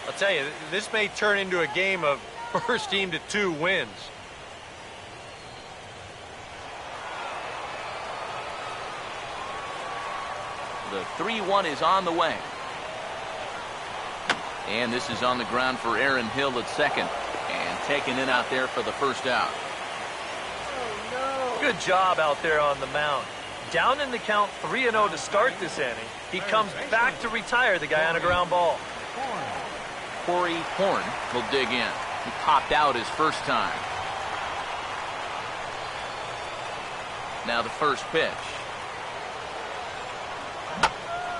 [SPEAKER 4] I'll tell you, this may turn into a game of first team to 2 wins.
[SPEAKER 1] The 3-1 is on the way. And this is on the ground for Aaron Hill at second. And taken in out there for the first out.
[SPEAKER 3] Oh, no.
[SPEAKER 2] Good job out there on the mound. Down in the count 3-0 to start this inning. He comes back to retire the guy on a ground ball.
[SPEAKER 1] Corey Horn will dig in. He popped out his first time. Now the first pitch.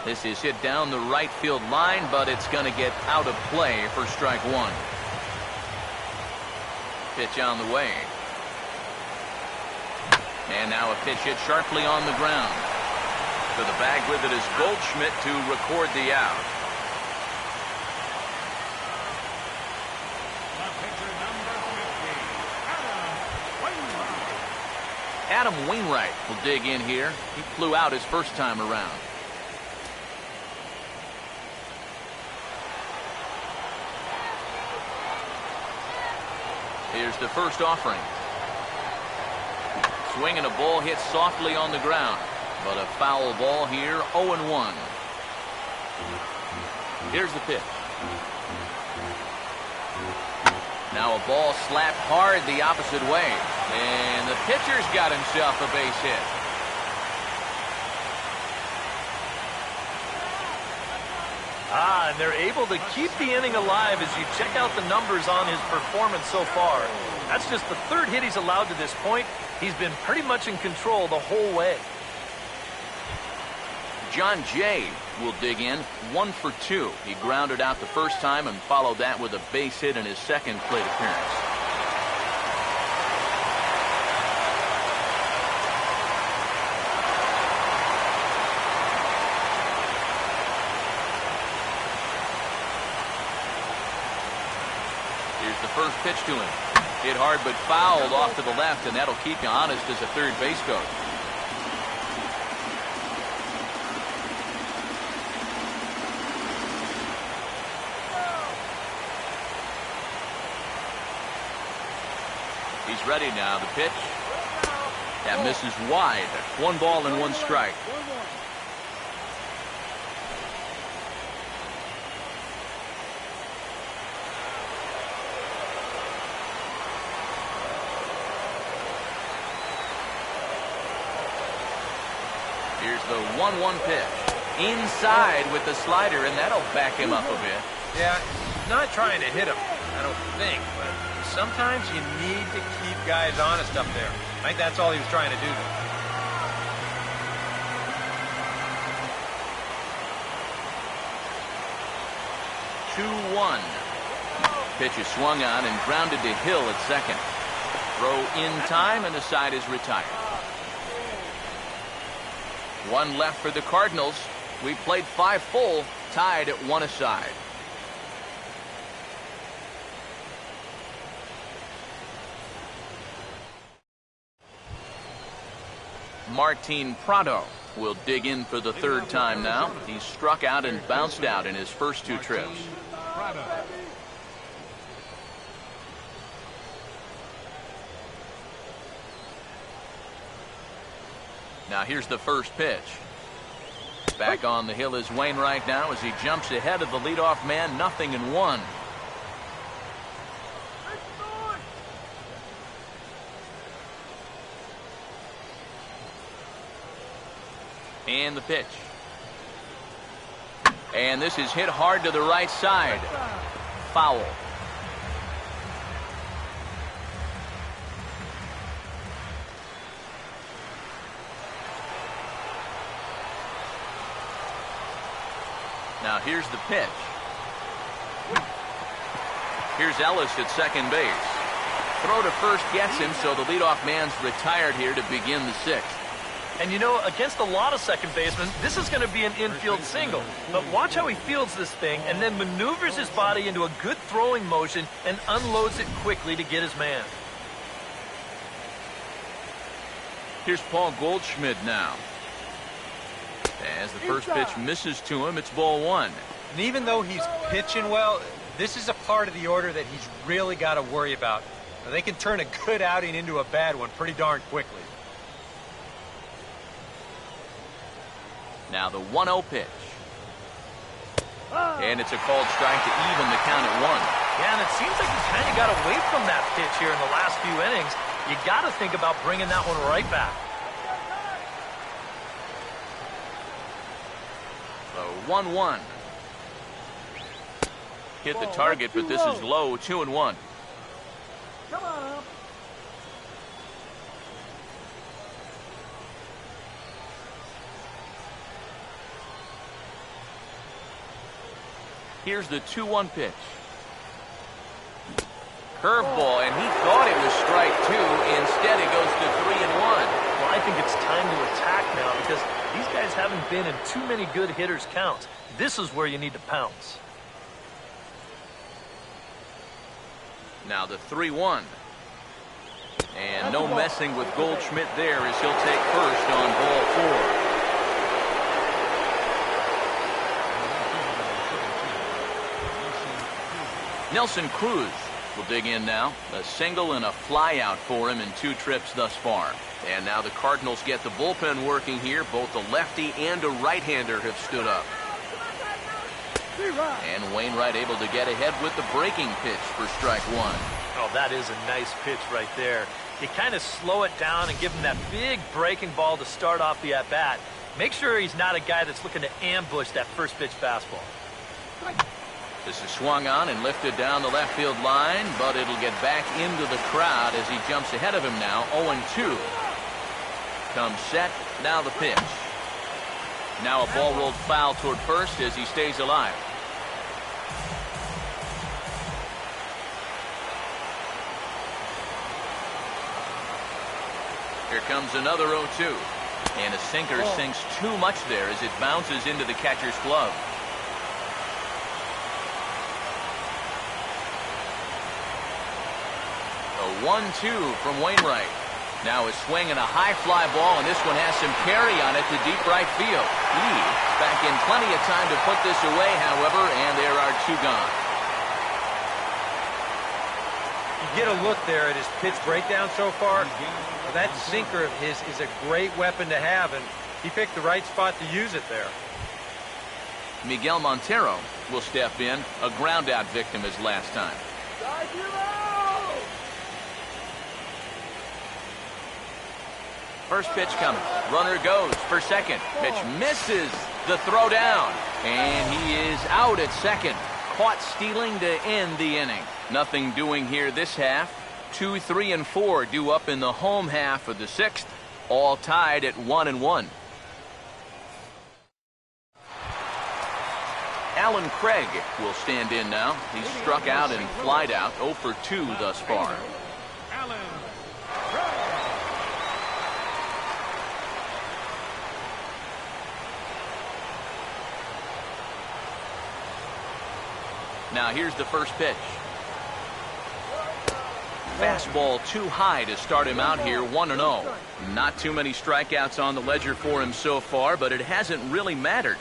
[SPEAKER 1] This is hit down the right field line, but it's going to get out of play for strike one. Pitch on the way. And now a pitch hit sharply on the ground. To the bag with it is Goldschmidt to record the out. Adam Wainwright will dig in here. He flew out his first time around. Here's the first offering. Swinging a ball hit softly on the ground, but a foul ball here, 0-1. Here's the pitch. Now a ball slapped hard the opposite way, and the pitcher's got himself a base hit.
[SPEAKER 2] And they're able to keep the inning alive as you check out the numbers on his performance so far. That's just the third hit he's allowed to this point. He's been pretty much in control the whole way.
[SPEAKER 1] John Jay will dig in, 1 for 2. He grounded out the first time and followed that with a base hit in his second plate appearance. Here's the first pitch to him. Hit hard but fouled off to the left, and that'll keep you honest as a third base coach. He's ready now. The pitch. That misses wide. 1 ball and 1 strike. Here's the 1-1 pitch. Inside with the slider, and that'll back him up a bit.
[SPEAKER 4] Yeah, not trying to hit him, I don't think, but sometimes you need to keep guys honest up there. I think that's all he was trying to do there.
[SPEAKER 1] Pitch is swung on and grounded to Hill at second. Throw in time, and the side is retired. 1 left for the Cardinals. We played 5 full, tied at 1 aside. Martin Prado will dig in for the 3rd time now. He struck out and bounced out in his first 2 trips. Now here's the first pitch. Back on the hill is Wainwright now as he jumps ahead of the leadoff man, 0-1. And the pitch. And this is hit hard to the right side. Foul. Now here's the pitch. Here's Ellis at second base. Throw to first gets him, so the leadoff man's retired here to begin the sixth.
[SPEAKER 2] And you know, against a lot of second basemen, this is going to be an infield single. But watch how he fields this thing and then maneuvers his body into a good throwing motion and unloads it quickly to get his man.
[SPEAKER 1] Here's Paul Goldschmidt now. As the first pitch misses to him, it's ball one.
[SPEAKER 4] And even though he's pitching well, this is a part of the order that he's really got to worry about. Now, they can turn a good outing into a bad one pretty darn quickly.
[SPEAKER 1] Now the 1-0 pitch. And it's a called strike to even the count at 1.
[SPEAKER 2] Yeah, and it seems like he kind of got away from that pitch here in the last few innings. You got to think about bringing that one right back.
[SPEAKER 1] So 1-1. Hit the target, but this is low, 2-1.
[SPEAKER 3] Come on.
[SPEAKER 1] Here's the 2-1 pitch. Curveball, and he thought it was strike 2. Instead, it goes to 3-1.
[SPEAKER 2] Well, I think it's time to attack now because these guys haven't been in too many good hitters' counts. This is where you need to pounce.
[SPEAKER 1] Now the 3-1. And no messing with Goldschmidt there as he'll take first on ball 4. Nelson Cruz will dig in now. A single and a fly out for him in 2 trips thus far. And now the Cardinals get the bullpen working here. Both a lefty and a right-hander have stood up. And Wainwright able to get ahead with the breaking pitch for strike 1.
[SPEAKER 2] Oh, that is a nice pitch right there. You kind of slow it down and give him that big breaking ball to start off the at-bat. Make sure he's not a guy that's looking to ambush that first pitch fastball.
[SPEAKER 1] This is swung on and lifted down the left field line, but it'll get back into the crowd as he jumps ahead of him now. 0-2. Comes set. Now the pitch. Now a ball rolled foul toward first as he stays alive. Here comes another 0-2. And a sinker sinks too much there as it bounces into the catcher's glove. A 1-2 from Wainwright. Now a swing and a high fly ball, and this one has some carry on it to deep right field. Lee back in plenty of time to put this away, however, and there are 2 gone.
[SPEAKER 4] You get a look there at his pitch breakdown so far. That sinker of his is a great weapon to have, and he picked the right spot to use it there.
[SPEAKER 1] Miguel Montero will step in, a ground out victim as last time. First pitch coming. Runner goes for second. Pitch misses the throw down. And he is out at second. Caught stealing to end the inning. Nothing doing here this half. 2, 3, and 4 due up in the home half of the 6th. All tied at 1-1. Alan Craig will stand in now. He's struck out and flied out. 0 for 2 thus far. Now here's the first pitch. Fastball too high to start him out here, 1-0. Not too many strikeouts on the ledger for him so far, but it hasn't really mattered.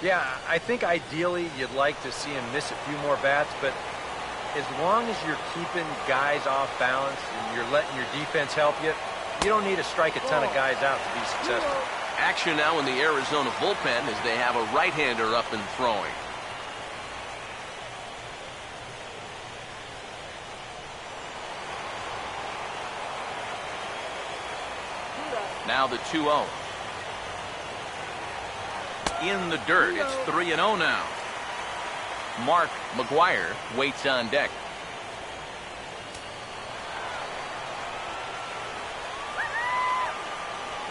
[SPEAKER 4] Yeah, I think ideally you'd like to see him miss a few more bats, but as long as you're keeping guys off balance and you're letting your defense help you, you don't need to strike a ton of guys out to be successful.
[SPEAKER 1] Action now in the Arizona bullpen as they have a right-hander up and throwing. Now the 2-0. In the dirt, it's 3-0 now. Mark McGuire waits on deck.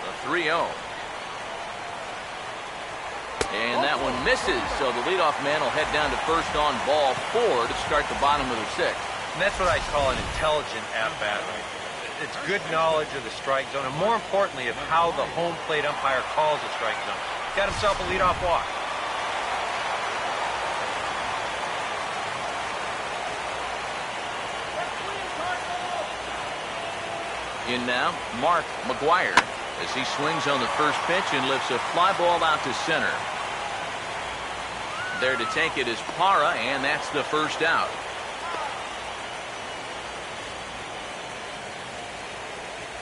[SPEAKER 1] The 3-0. And that one misses, so the leadoff man will head down to first on ball 4 to start the bottom of the 6th.
[SPEAKER 4] And that's what I call an intelligent at-bat. It's good knowledge of the strike zone, and more importantly, of how the home plate umpire calls the strike zone. Got himself a leadoff walk.
[SPEAKER 1] In now, Mark McGuire as he swings on the first pitch and lifts a fly ball out to center. There to take it is Parra, and that's the first out.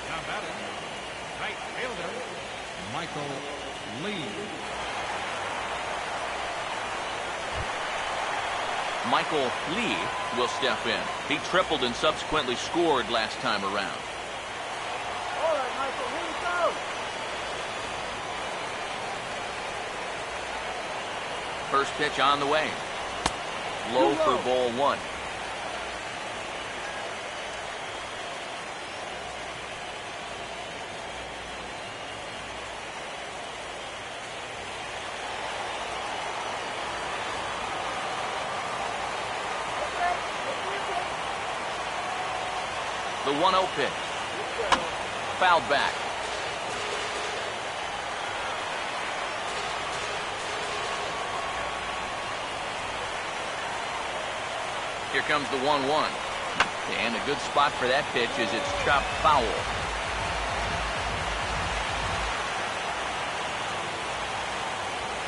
[SPEAKER 3] Now batting, right fielder, Michael Lee.
[SPEAKER 1] Michael Lee will step in. He tripled and subsequently scored last time around.
[SPEAKER 3] All right, Michael, here you go.
[SPEAKER 1] First pitch on the way. Low for ball 1. The 1-0 pitch. Fouled back. Here comes the 1-1. And a good spot for that pitch as it's chopped foul.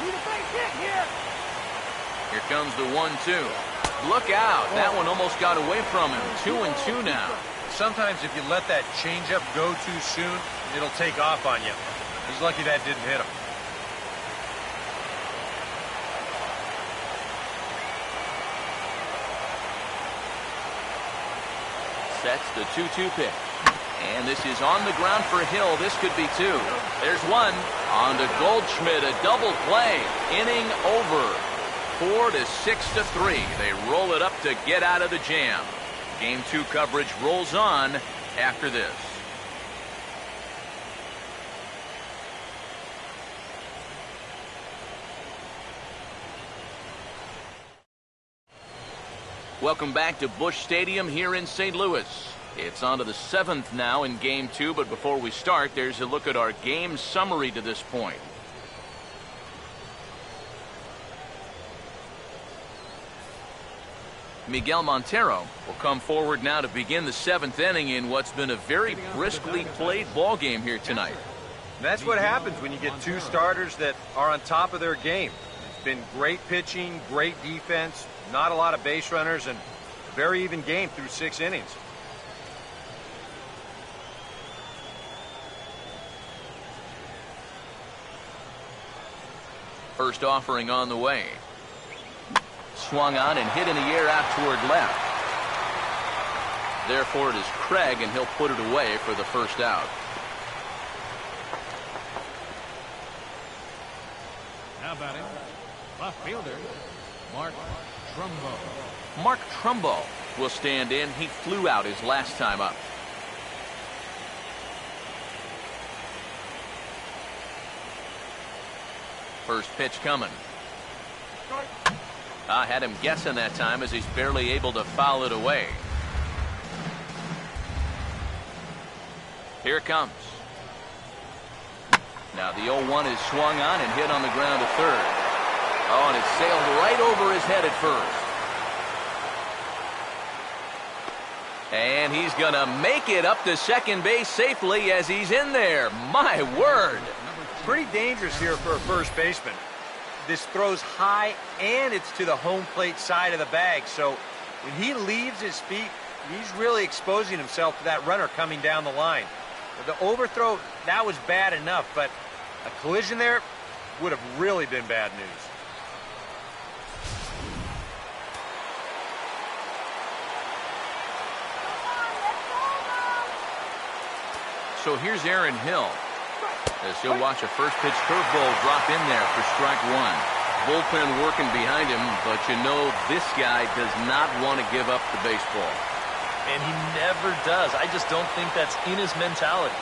[SPEAKER 3] Need a base hit here.
[SPEAKER 1] Here comes the 1-2. Look out. That one almost got away from him. 2-2 now.
[SPEAKER 4] Sometimes if you let that changeup go too soon, it'll take off on you. He's lucky that didn't hit him.
[SPEAKER 1] Sets the 2-2 pitch. And this is on the ground for Hill. This could be 2. There's 1. On to Goldschmidt. A double play. Inning over. 4-6-3. They roll it up to get out of the jam. Game 2 coverage rolls on after this. Welcome back to Busch Stadium here in St. Louis. It's on to the 7th now in Game 2, but before we start, there's a look at our game summary to this point. Miguel Montero will come forward now to begin the 7th inning in what's been a very briskly played ball game here tonight.
[SPEAKER 4] And that's what happens when you get 2 starters that are on top of their game. It's been great pitching, great defense, not a lot of base runners, and a very even game through 6 innings.
[SPEAKER 1] First offering on the way. Swung on and hit in the air out toward left. Therefore it is Craig, and he'll put it away for the first out.
[SPEAKER 3] Now batting, left fielder, Mark Trumbo.
[SPEAKER 1] Mark Trumbo will stand in. He flew out his last time up. First pitch coming. I had him guessing that time as he's barely able to foul it away. Here it comes. Now the 0-1 is swung on and hit on the ground to third. Oh, and it sailed right over his head at first. And he's going to make it up to second base safely as he's in there. My word.
[SPEAKER 4] Pretty dangerous here for a first baseman. This throws high, and it's to the home plate side of the bag. So when he leaves his feet, he's really exposing himself to that runner coming down the line. The overthrow, that was bad enough, but A collision there would have really been bad news.
[SPEAKER 1] So here's Aaron Hill, as he'll watch a first pitch curveball drop in there for strike one. Bullpen working behind him, but you know this guy does not want to give up the baseball.
[SPEAKER 2] And he never does. I just don't think that's in his mentality.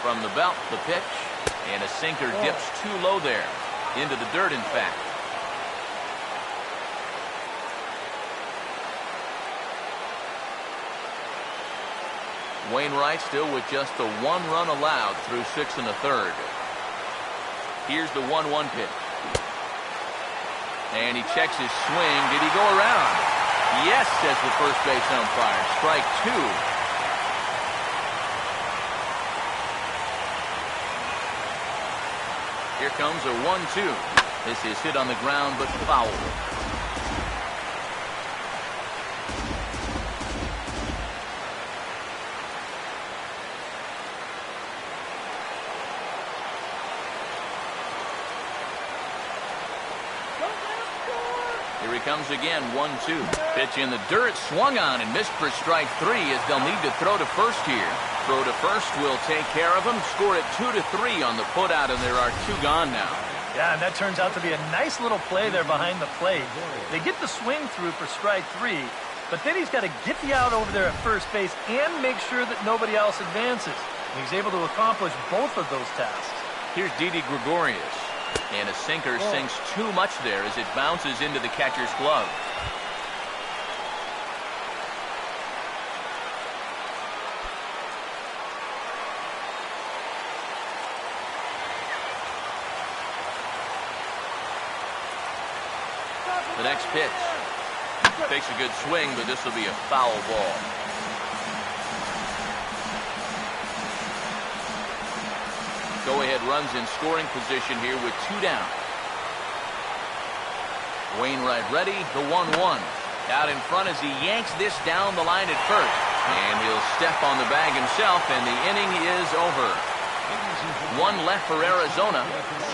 [SPEAKER 1] From the belt, the pitch, and a sinker dips too low there. Into the dirt, in fact. Wainwright still with just the 1 run allowed through 6 1/3. Here's the 1-1 pitch. And he checks his swing. Did he go around? Yes, says the first base umpire. Strike 2. Here comes a 1-2. This is hit on the ground, but foul. Here he comes again, 1-2. Pitch in the dirt, swung on and missed for strike 3 as they'll need to throw to first here. Throw to first will take care of him. Score it 2-3 on the putout, and there are 2 gone now.
[SPEAKER 2] Yeah, and that turns out to be a nice little play there behind the plate. They get the swing through for strike 3, but then he's got to get the out over there at first base and make sure that nobody else advances. And he's able to accomplish both of those tasks.
[SPEAKER 1] Here's Didi Gregorius. And a sinker sinks too much there as it bounces into the catcher's glove. The next pitch. Takes a good swing, but this will be a foul ball. Go-ahead runs in scoring position here with 2 down. Wainwright ready, the 1-1. Out in front as he yanks this down the line at first. And he'll step on the bag himself, and the inning is over. 1 left for Arizona.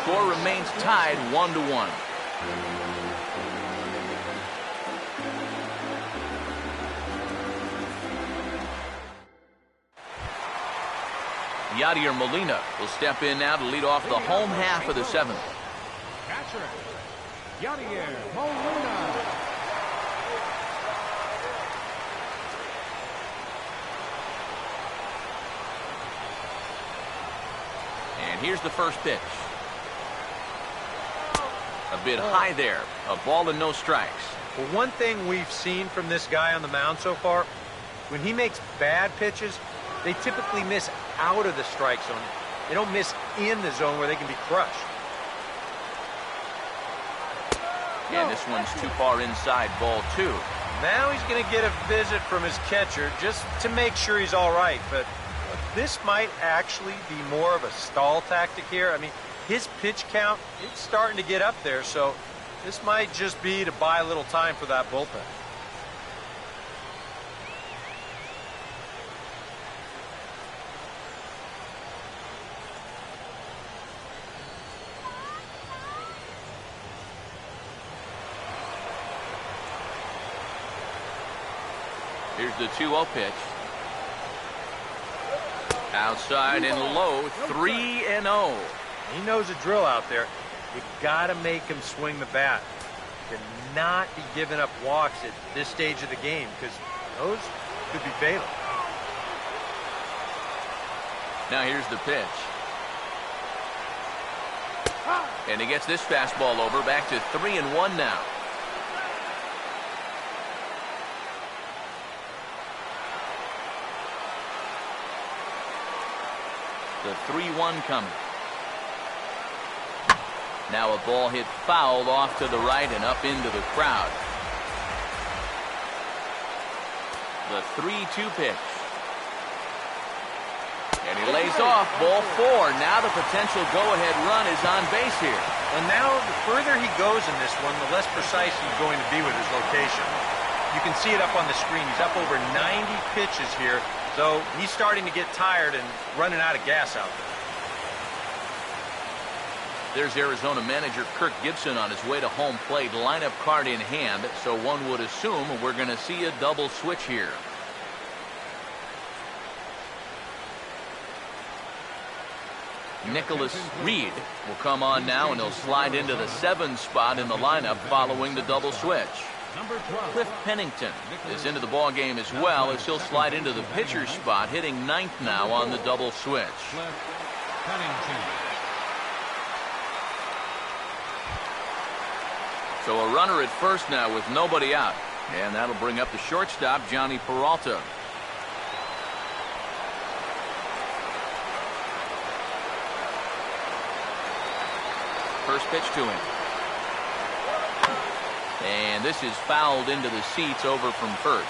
[SPEAKER 1] Score remains tied 1-1. Yadier Molina will step in now to lead off the home half of the 7th.
[SPEAKER 3] Catcher, Yadier Molina.
[SPEAKER 1] And here's the first pitch. A bit high there. A ball and no strikes.
[SPEAKER 4] Well, one thing we've seen from this guy on the mound so far, when he makes bad pitches, they typically miss out of the strike zone. They don't miss in the zone where they can be crushed.
[SPEAKER 1] And this one's too far inside, ball 2.
[SPEAKER 4] Now he's going to get a visit from his catcher just to make sure he's all right. But this might actually be more of a stall tactic here. I mean, his pitch count, it's starting to get up there, so this might just be to buy a little time for that bullpen.
[SPEAKER 1] Here's the 2-0 pitch. Outside and low, 3-0.
[SPEAKER 4] He knows the drill out there. You got to make him swing the bat. Cannot be giving up walks at this stage of the game because those could be fatal.
[SPEAKER 1] Now here's the pitch. And he gets this fastball over, back to 3-1 now. The 3-1 coming. Now a ball hit fouled off to the right and up into the crowd. The 3-2 pitch. And he lays off, ball 4. Now the potential go-ahead run is on base here.
[SPEAKER 4] And now the further he goes in this one, the less precise he's going to be with his location. You can see it up on the screen. He's up over 90 pitches here, so he's starting to get tired and running out of gas out there.
[SPEAKER 1] There's Arizona manager Kirk Gibson on his way to home plate, lineup card in hand, so one would assume we're going to see a double switch here. Nicholas Reed will come on now, and he'll slide into the 7 spot in the lineup following the double switch. Cliff Pennington is into the ball game as well, as he'll slide into the pitcher's spot, hitting 9th now on the double switch. So a runner at first now with nobody out, and that'll bring up the shortstop, Johnny Peralta. First pitch to him. And this is fouled into the seats over from first.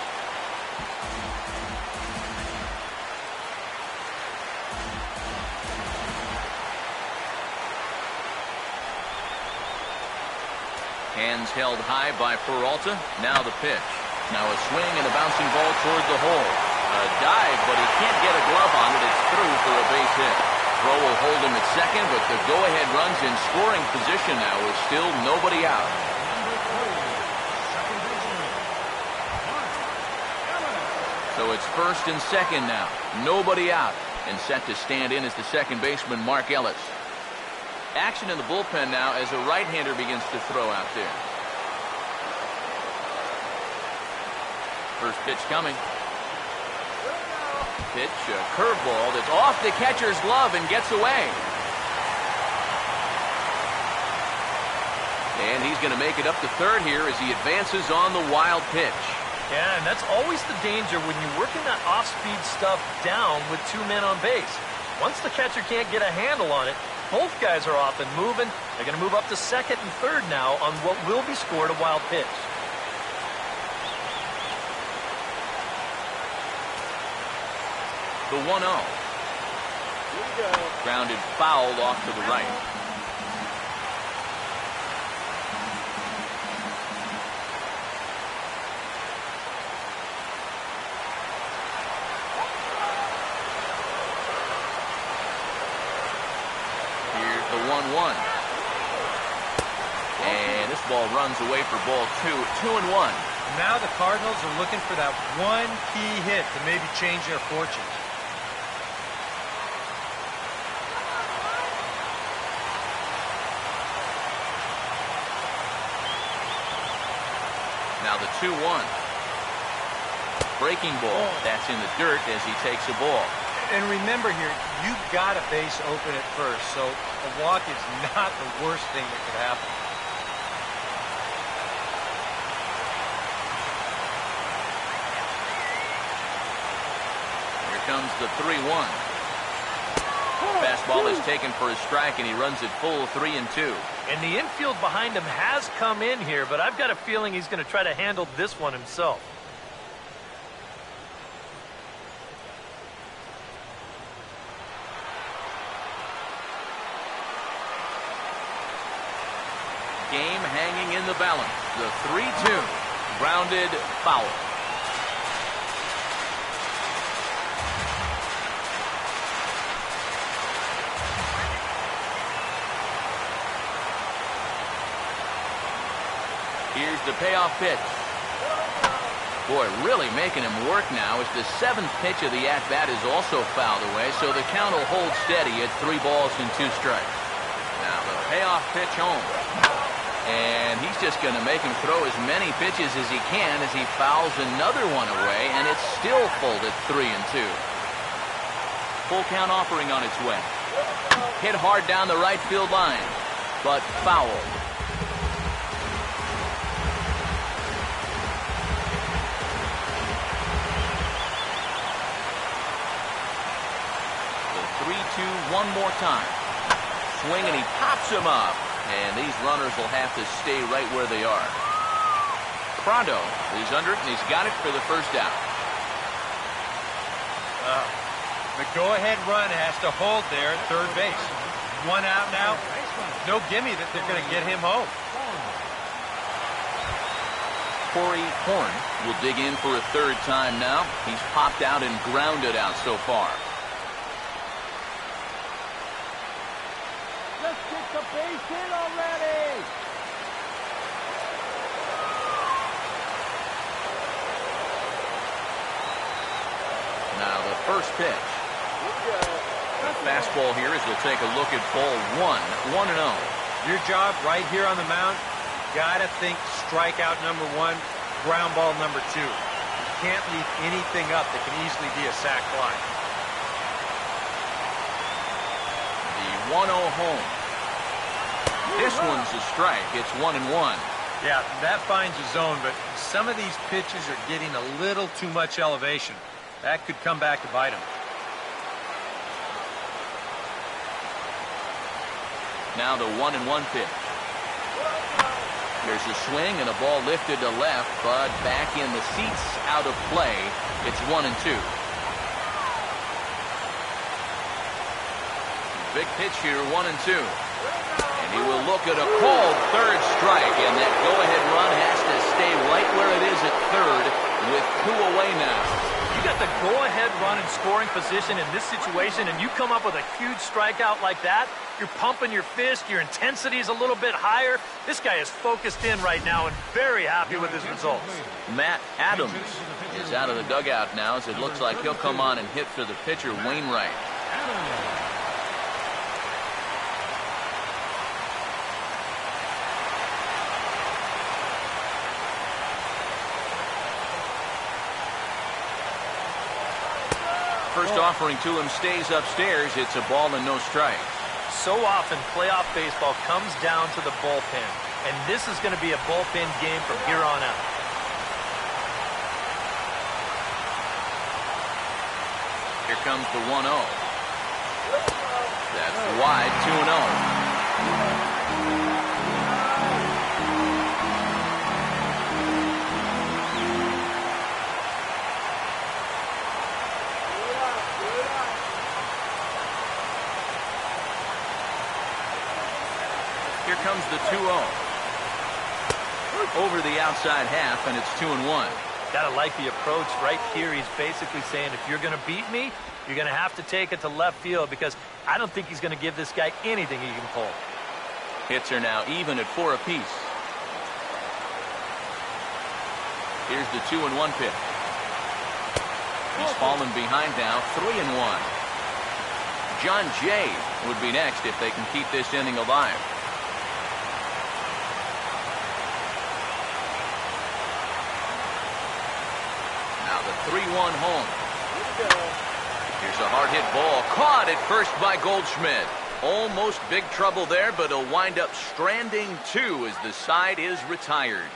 [SPEAKER 1] Hands held high by Peralta. Now the pitch. Now a swing and a bouncing ball toward the hole. A dive, but he can't get a glove on it. It's through for a base hit. Throw will hold him at second, but the go-ahead runs in scoring position now with still nobody out. So it's first and second now. Nobody out. And set to stand in is the second baseman, Mark Ellis. Action in the bullpen now as a right-hander begins to throw out there. First pitch coming. Pitch, a curveball that's off the catcher's glove and gets away. And he's going to make it up to third here as he advances on the wild pitch.
[SPEAKER 2] Yeah, and that's always the danger when you're working that off-speed stuff down with 2 men on base. Once the catcher can't get a handle on it, both guys are off and moving. They're going to move up to second and third now on what will be scored a wild pitch.
[SPEAKER 1] The 1-0. Grounded fouled off to the right. Here's the 1-1. And this ball runs away for ball 2. 2-1.
[SPEAKER 4] Now the Cardinals are looking for that one key hit to maybe change their fortunes.
[SPEAKER 1] Now the 2-1. Breaking ball. That's in the dirt as he takes a ball.
[SPEAKER 4] And remember here, you've got a base open at first, so a walk is not the worst thing that could happen.
[SPEAKER 1] Here comes the 3-1. Fastball is taken for a strike, and he runs it full 3-2.
[SPEAKER 2] And the infield behind him has come in here, but I've got a feeling he's going to try to handle this one himself.
[SPEAKER 1] Game hanging in the balance. The 3-2. Grounded foul. Here's the payoff pitch. Boy, really making him work now as the 7th pitch of the at-bat is also fouled away, so the count will hold steady at 3 balls and 2 strikes. Now the payoff pitch home. And he's just going to make him throw as many pitches as he can as he fouls another one away, and it's still full at 3-2. Full count offering on its way. Hit hard down the right field line, but foul. The 3-2 one more time. Swing, and he pops him up. And these runners will have to stay right where they are. Prado is under it, and he's got it for the first out.
[SPEAKER 4] The go-ahead run has to hold there at third base. 1 out now. No gimme that they're going to get him home.
[SPEAKER 1] Corey Horn will dig in for a third time now. He's popped out and grounded out so far.
[SPEAKER 3] Let's get the base hit already.
[SPEAKER 1] Now the first pitch. The fastball here as we'll take a look at ball 1-0.
[SPEAKER 4] Your job right here on the mound, gotta think strikeout number 1, ground ball number 2. You can't leave anything up that can easily be a sac fly.
[SPEAKER 1] The 1-0 home. This one's a strike. It's 1-1.
[SPEAKER 4] Yeah, that finds a zone, but some of these pitches are getting a little too much elevation. That could come back to bite him.
[SPEAKER 1] Now the 1-1 pitch. There's a swing and a ball lifted to left, but back in the seats, out of play. It's 1-2. Big pitch here, 1-2. And he will look at a called third strike, and that go-ahead run has to stay right where it is at third with 2 away now.
[SPEAKER 2] You got the go-ahead run in scoring position in this situation, and you come up with a huge strikeout like that. You're pumping your fist. Your intensity is a little bit higher. This guy is focused in right now and very happy with his results.
[SPEAKER 1] Matt Adams is out of the dugout now as it looks like he'll come on and hit for the pitcher, Wainwright. First offering to him stays upstairs. It's a ball and no strike.
[SPEAKER 2] So often playoff baseball comes down to the bullpen, and this is going to be a bullpen game from here on out.
[SPEAKER 1] Here comes the 1-0. That's wide, 2-0. Here comes the 2-0. Over the outside half, and it's 2-1.
[SPEAKER 2] Gotta like the approach right here. He's basically saying, if you're gonna beat me, you're gonna have to take it to left field, because I don't think he's gonna give this guy anything he can pull.
[SPEAKER 1] Hits are now even at 4 apiece. Here's the 2-1 pitch. He's fallen behind now, 3-1. John Jay would be next if they can keep this inning alive. Now the 3-1 home. Here's a hard hit ball caught at first by Goldschmidt. Almost big trouble there, but he'll wind up stranding 2 as the side is retired.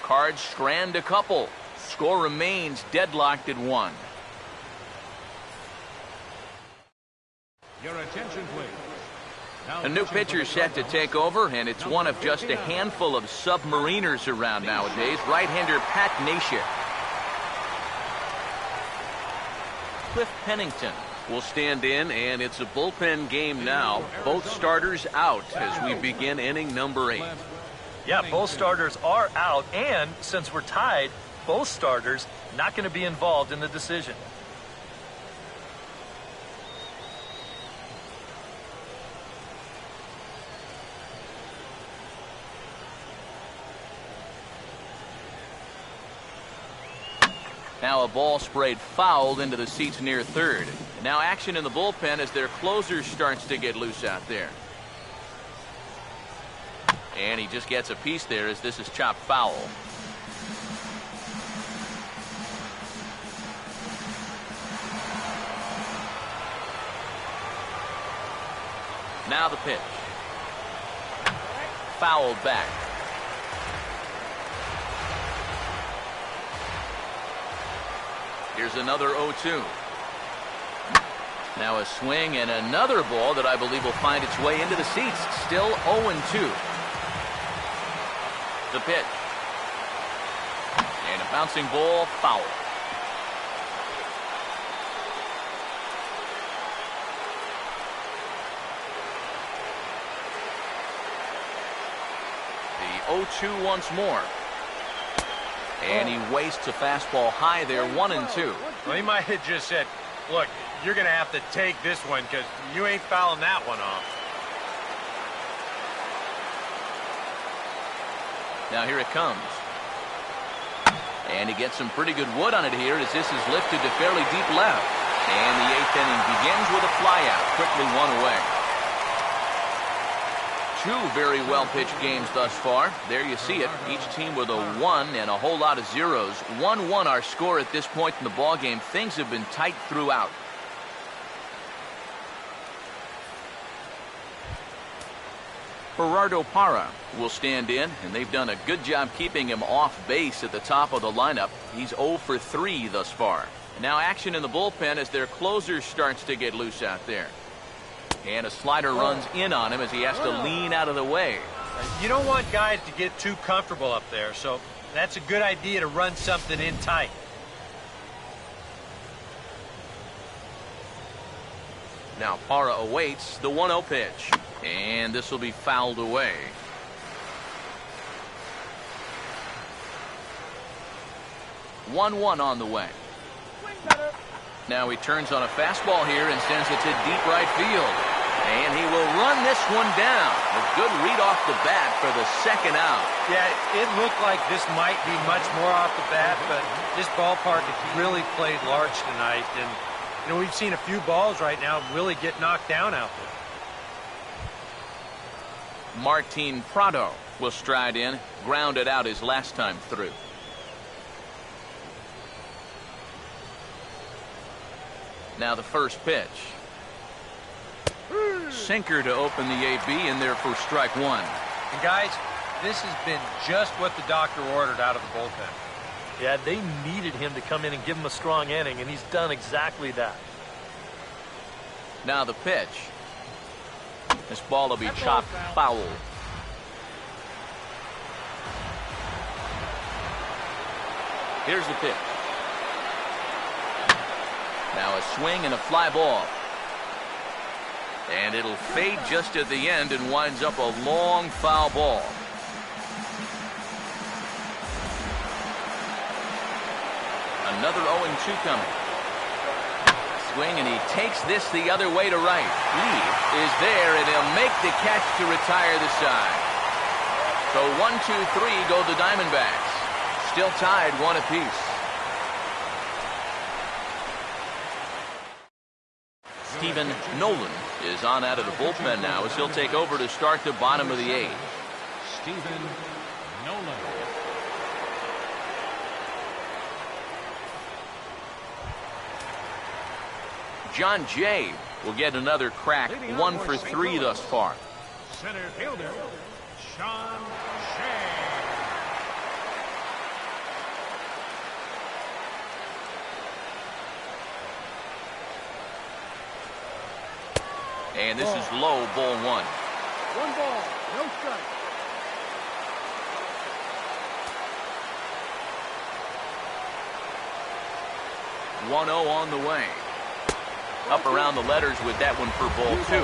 [SPEAKER 1] Cards strand a couple. Score remains deadlocked at 1.
[SPEAKER 3] Your attention, please. Now
[SPEAKER 1] A new pitcher set to take over, and it's one of just a handful of submariners around nowadays. Right-hander Pat Neshek. Cliff Pennington will stand in, and it's a bullpen game now. Both starters out as we begin inning number 8.
[SPEAKER 2] Yeah, both starters are out, and since we're tied, both starters not going to be involved in the decision.
[SPEAKER 1] Now a ball sprayed foul into the seats near third. Now action in the bullpen as their closer starts to get loose out there. And he just gets a piece there as this is chopped foul. Now the pitch. Fouled back. Here's another 0-2. Now a swing and another ball that I believe will find its way into the seats. Still 0-2. The pitch. And a bouncing ball, foul. The 0-2 once more. And he wastes a fastball high there, 1-2.
[SPEAKER 4] Well, he might have just said, look, you're going to have to take this one because you ain't fouling that one off.
[SPEAKER 1] Now here it comes. And he gets some pretty good wood on it here as this is lifted to fairly deep left. And the 8th inning begins with a flyout, quickly one away. Two very well-pitched games thus far. There you see it. Each team with a 1 and a whole lot of zeros. 1-1 our score at this point in the ball game. Things have been tight throughout. Gerardo Parra will stand in, and they've done a good job keeping him off base at the top of the lineup. He's 0 for 3 thus far. Now action in the bullpen as their closer starts to get loose out there. And a slider runs in on him as he has to lean out of the way.
[SPEAKER 4] You don't want guys to get too comfortable up there, so that's a good idea to run something in tight.
[SPEAKER 1] Now Parra awaits the 1-0 pitch. And this will be fouled away. One on the way. Now he turns on a fastball here and sends it to deep right field. And he will run this one down. A good read off the bat for the second out.
[SPEAKER 4] Yeah, it looked like this might be much more off the bat, but this ballpark has really played large tonight. And, you know, we've seen a few balls right now really get knocked down out there.
[SPEAKER 1] Martin Prado will stride in, grounded out his last time through. Now the first pitch. Sinker to open the AB in there for strike 1.
[SPEAKER 4] And guys, this has been just what the doctor ordered out of the bullpen.
[SPEAKER 2] Yeah, they needed him to come in and give him a strong inning, and he's done exactly that.
[SPEAKER 1] Now the pitch. This ball will be chopped foul. Here's the pitch. Now a swing and a fly ball. And it'll fade just at the end and winds up a long foul ball. Another 0-2 coming. Swing, and he takes this the other way to right. Lee is there, and he'll make the catch to retire the side. So 1-2-3 go the Diamondbacks. Still tied 1 apiece. Stephen Nolan is on out of the bullpen now as he'll take over to start the bottom of the 8th.
[SPEAKER 3] Stephen Nolan.
[SPEAKER 1] John Jay will get another crack, 1 for 3 thus far.
[SPEAKER 3] Center fielder, Sean Shea.
[SPEAKER 1] And this is low, ball 1.
[SPEAKER 3] 1 ball, no strike.
[SPEAKER 1] One 0 on the way. Up around the letters with that one for ball 2.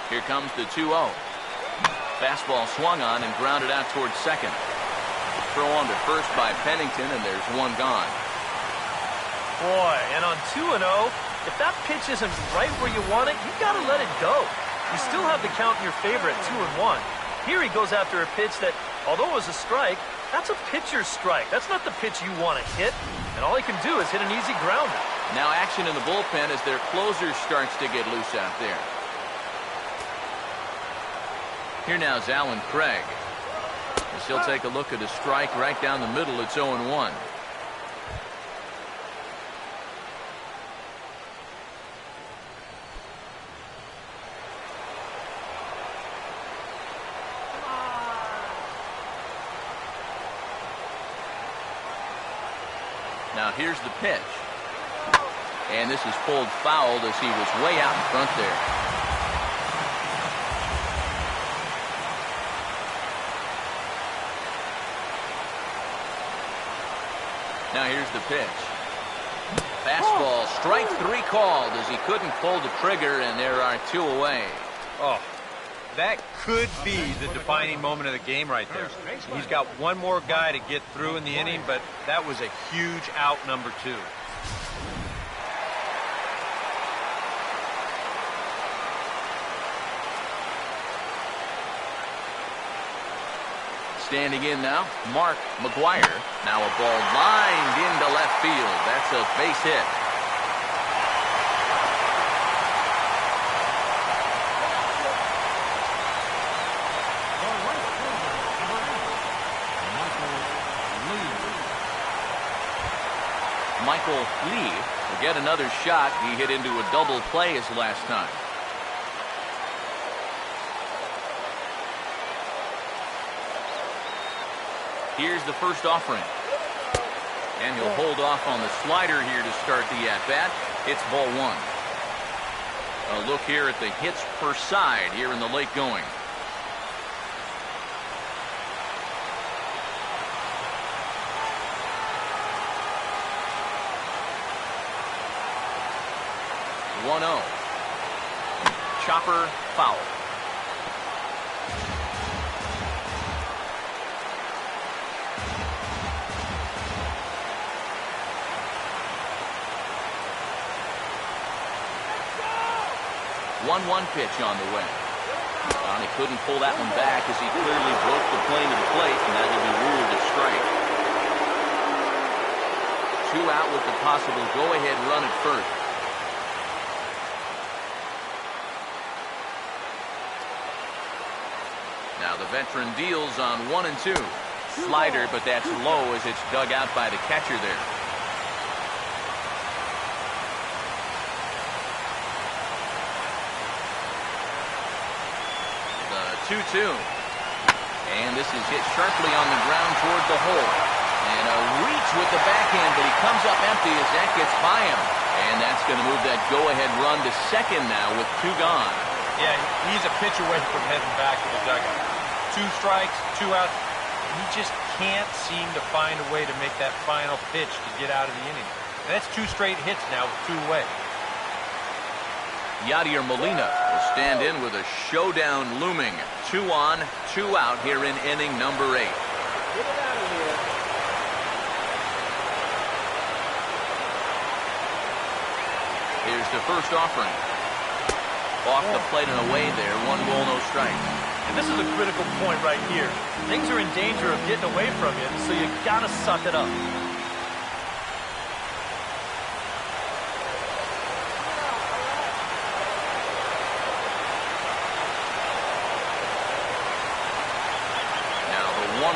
[SPEAKER 1] Here comes the 2-0. Fastball swung on and grounded out towards second. Throw on to first by Pennington, and there's one gone.
[SPEAKER 2] Boy, and on 2-0, if that pitch isn't right where you want it, you've got to let it go. You still have the count in your favor at 2-1. Here he goes after a pitch that, although it was a strike, that's a pitcher's strike. That's not the pitch you want to hit. And all he can do is hit an easy grounder.
[SPEAKER 1] Now action in the bullpen as their closer starts to get loose out there. Here now is Alan Craig. As he'll take a look at a strike right down the middle. It's 0-1. Now here's the pitch. And this is pulled foul as he was way out in front there. Now here's the pitch. Fastball Strike 3 called as he couldn't pull the trigger, and there are 2 away.
[SPEAKER 4] Oh, that could be the defining moment of the game right there. He's got one more guy to get through in the inning, but that was a huge out, number 2.
[SPEAKER 1] Standing in now, Mark McGuire. Now a ball lined into left field. That's a base hit. Michael Lee will get another shot. He hit into a double play his last time. Here's the first offering. And he'll hold off on the slider here to start the at-bat. It's ball 1. A look here at the hits per side here in the late going. Chopper foul. One pitch on the way. He couldn't pull that one back as he clearly broke the plane to the plate, and that will be ruled a strike. 2 out with the possible go-ahead run at first. Now the veteran deals on 1 and 2. Slider, but that's low as it's dug out by the catcher there. The 2-2. And this is hit sharply on the ground toward the hole. And a reach with the backhand, but he comes up empty as that gets by him. And that's going to move that go-ahead run to second now with 2 gone.
[SPEAKER 4] Yeah, he's a pitch away from heading back to the dugout. 2 strikes, 2 outs. He just can't seem to find a way to make that final pitch to get out of the inning. And that's 2 straight hits now with 2 away.
[SPEAKER 1] Yadier Molina will stand in with a showdown looming. 2 on, 2 out here in inning number 8.
[SPEAKER 3] Get it out of here.
[SPEAKER 1] Here's the first offering. Off the plate and away there. 1 ball, no strike.
[SPEAKER 2] And this is a critical point right here. Things are in danger of getting away from you, so you gotta suck it up.
[SPEAKER 1] Now the 1-0.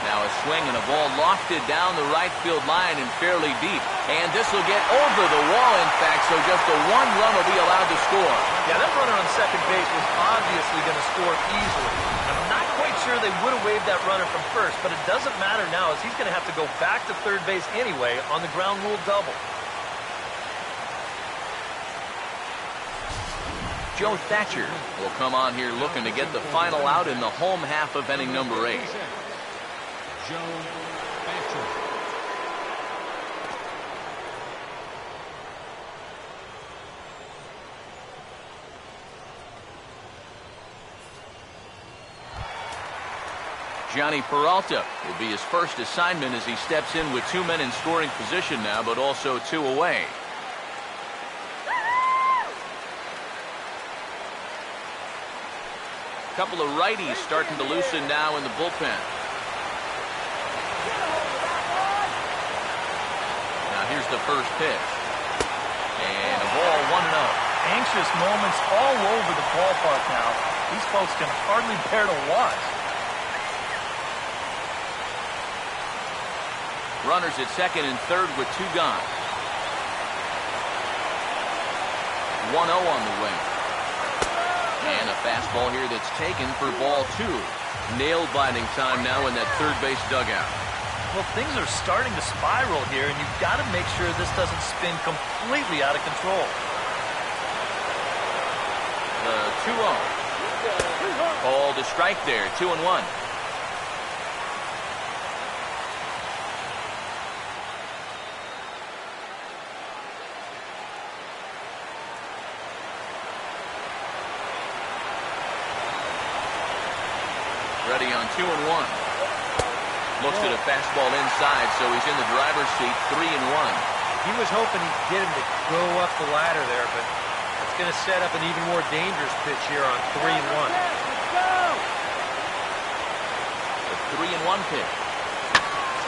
[SPEAKER 1] Now a swing and a ball lofted down the right field line and fairly deep. And this will get over the wall, in fact, so just a 1 run will be allowed to score.
[SPEAKER 2] Yeah, that runner on second base was obviously going to score easily. I'm not quite sure they would have waved that runner from first, but it doesn't matter now as he's going to have to go back to third base anyway on the ground rule double.
[SPEAKER 1] Joe Thatcher will come on here looking to get the final out in the home half of inning number 8.
[SPEAKER 3] Joe Thatcher.
[SPEAKER 1] Johnny Peralta will be his first assignment as he steps in with 2 men in scoring position now, but also 2 away. A couple of righties starting to loosen now in the bullpen. Now here's the first pitch. And a ball, 1-0.
[SPEAKER 2] Anxious moments all over the ballpark now. These folks can hardly bear to watch.
[SPEAKER 1] Runners at second and third with 2 gone. 1-0 on the way. And a fastball here that's taken for ball 2. Nail-biting time now in that third base dugout.
[SPEAKER 2] Well, things are starting to spiral here, and you've got to make sure this doesn't spin completely out of control.
[SPEAKER 1] The 2-0. Called a strike there, 2-1. 2-1. Looks at a fastball inside, so he's in the driver's seat, 3-1.
[SPEAKER 4] He was hoping he'd get him to go up the ladder there, but that's going to set up an even more dangerous pitch here on 3-1.
[SPEAKER 1] The 3-1 pitch.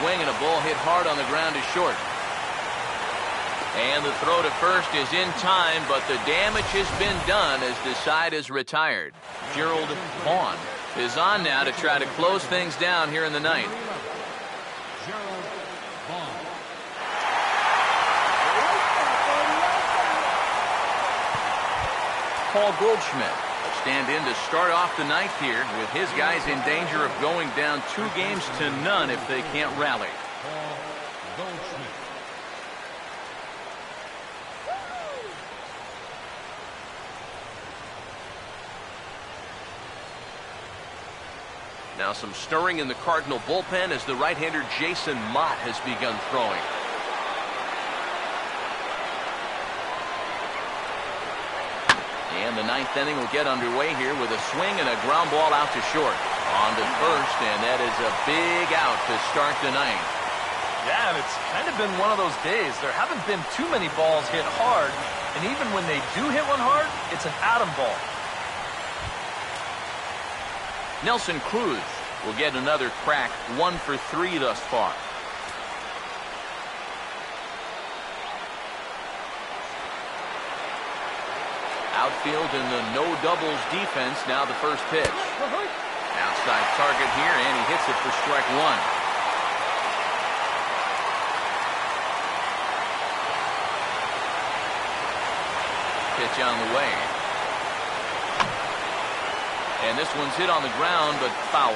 [SPEAKER 1] Swing and a ball hit hard on the ground is short. And the throw to first is in time, but the damage has been done as the side is retired. Gerald Vaughn is on now to try to close things down here in the ninth. Paul Goldschmidt stand in to start off the ninth here with his guys in danger of going down 2-0 if they can't rally. Now some stirring in the Cardinal bullpen as the right-hander Jason Mott has begun throwing. And the ninth inning will get underway here with a swing and a ground ball out to short. On to first, and that is a big out to start the ninth.
[SPEAKER 2] Yeah, and it's kind of been one of those days. There haven't been too many balls hit hard, and even when they do hit one hard, it's an atom ball.
[SPEAKER 1] Nelson Cruz will get another crack, 1 for 3 thus far. Outfield in the no doubles defense. Now the first pitch. Outside target here, and he hits it for strike 1. Pitch on the way. And this one's hit on the ground, but foul.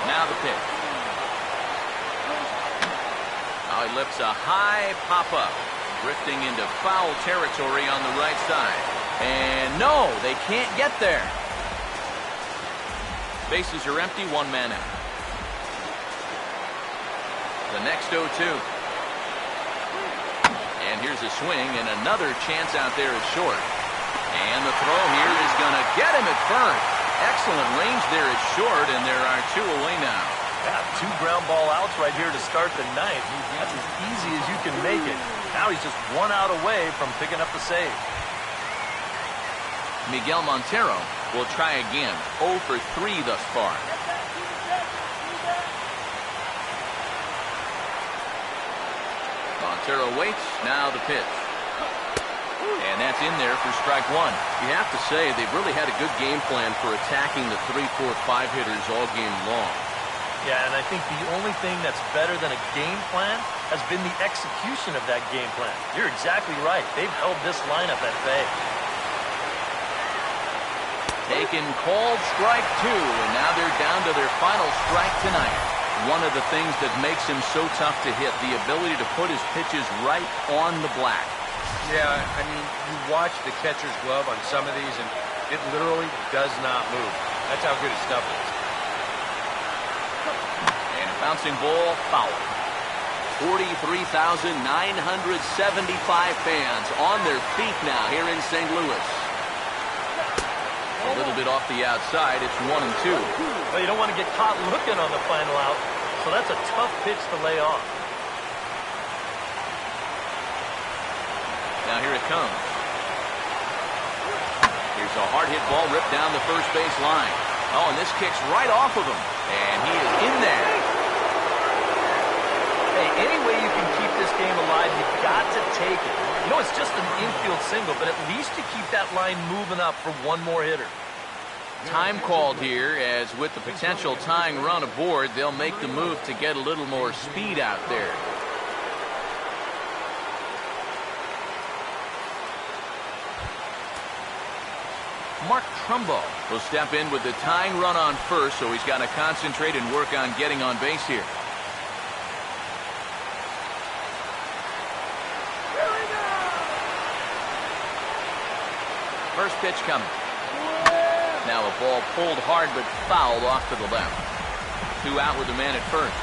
[SPEAKER 1] Now the pitch. Now he lifts a high pop-up, drifting into foul territory on the right side. And no, they can't get there. Bases are empty, 1 man out. The next 0-2. And here's a swing, and another chance out there is short. And the throw here is going to get him at first. Excellent range there at short, and there are 2 away now.
[SPEAKER 2] Yeah, 2 ground ball outs right here to start the ninth. That's as easy as you can make it. Now he's just 1 out away from picking up the save.
[SPEAKER 1] Miguel Montero will try again. 0 for 3 thus far. Montero waits. Now the pitch. And that's in there for strike 1.
[SPEAKER 5] You have to say they've really had a good game plan for attacking the 3, 4, 5 hitters all game long.
[SPEAKER 2] Yeah, and I think the only thing that's better than a game plan has been the execution of that game plan. You're exactly right. They've held this lineup at bay.
[SPEAKER 1] Taken, called, strike 2, and now they're down to their final strike tonight. One of the things that makes him so tough to hit, the ability to put his pitches right on the black.
[SPEAKER 4] Yeah, I mean, you watch the catcher's glove on some of these, and it literally does not move. That's how good his stuff is.
[SPEAKER 1] And a bouncing ball, foul. 43,975 fans on their feet now here in St. Louis. A little bit off the outside. It's 1-2.
[SPEAKER 2] Well, you don't want to get caught looking on the final out, so that's a tough pitch to lay off.
[SPEAKER 1] Now here it comes. Here's a hard hit ball ripped down the first base line. Oh, and this kicks right off of him. And he is in there.
[SPEAKER 2] Hey, any way you can keep this game alive, you've got to take it. You know, it's just an infield single, but at least you keep that line moving up for one more hitter.
[SPEAKER 1] Time called here, as with the potential tying run aboard, they'll make the move to get a little more speed out there. Mark Trumbo will step in with the tying run on first, so he's got to concentrate and work on getting on base here. First pitch coming. Now a ball pulled hard but fouled off to the left. 2 out with the man at first.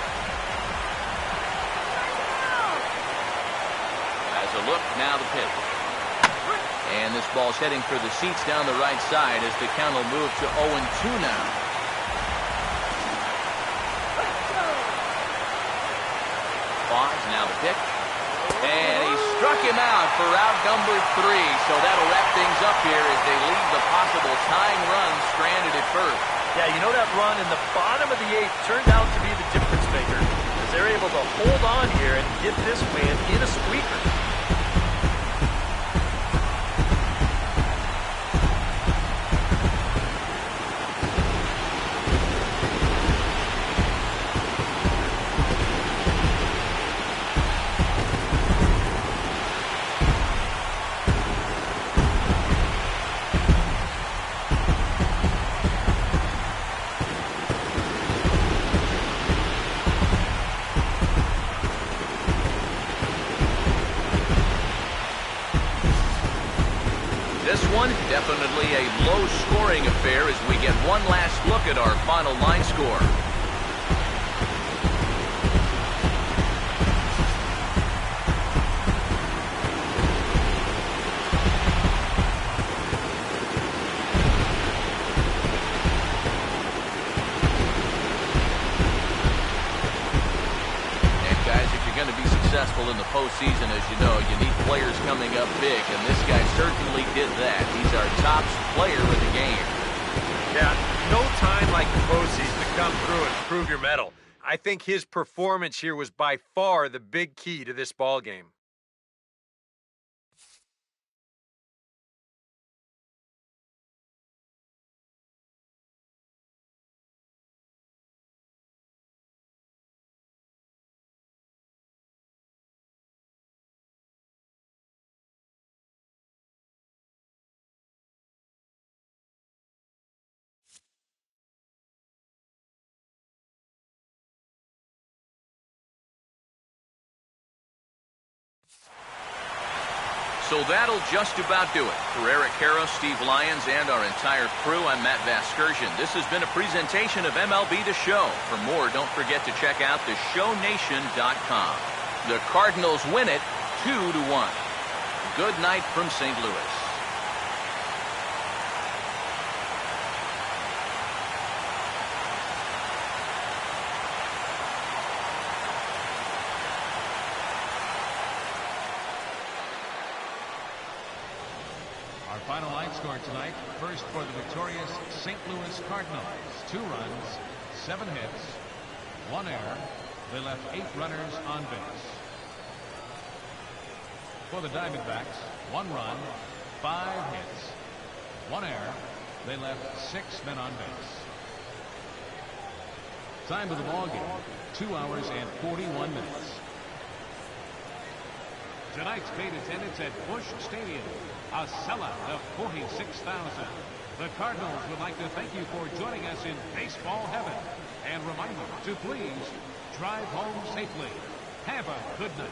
[SPEAKER 1] look, now the pitch. And this ball's heading for the seats down the right side as the count will move to 0-2 now. Pause, now the pitch. And he struck him out for out number 3. So that'll wrap things up here as they leave the possible tying run stranded at first.
[SPEAKER 2] Yeah, you know that run in the bottom of the 8th turned out to be the difference maker, as they're able to hold on here and get this win in a squeaker.
[SPEAKER 1] Definitely a low-scoring affair as we get one last look at our final line score. And guys, if you're going to be successful in the postseason, as you know, you need players coming up big, and this guy certainly did that. He's our top player in the game.
[SPEAKER 4] Yeah, no time like the postseason to come through and prove your mettle. I think his performance here was by far the big key to this ball game.
[SPEAKER 1] So that'll just about do it. For Eric Karros, Steve Lyons, and our entire crew, I'm Matt Vasgersian. This has been a presentation of MLB The Show. For more, don't forget to check out theshownation.com. The Cardinals win it 2-1. Good night from St. Louis.
[SPEAKER 3] Our final line score tonight, first for the victorious St. Louis Cardinals. 2 runs, 7 hits, 1 error. They left 8 runners on base. For the Diamondbacks, 1 run, 5 hits, 1 error. They left 6 men on base. Time of the ball game, 2 hours and 41 minutes. Tonight's paid attendance at Busch Stadium, a sellout of 46,000. The Cardinals would like to thank you for joining us in baseball heaven and remind you to please drive home safely. Have a good night.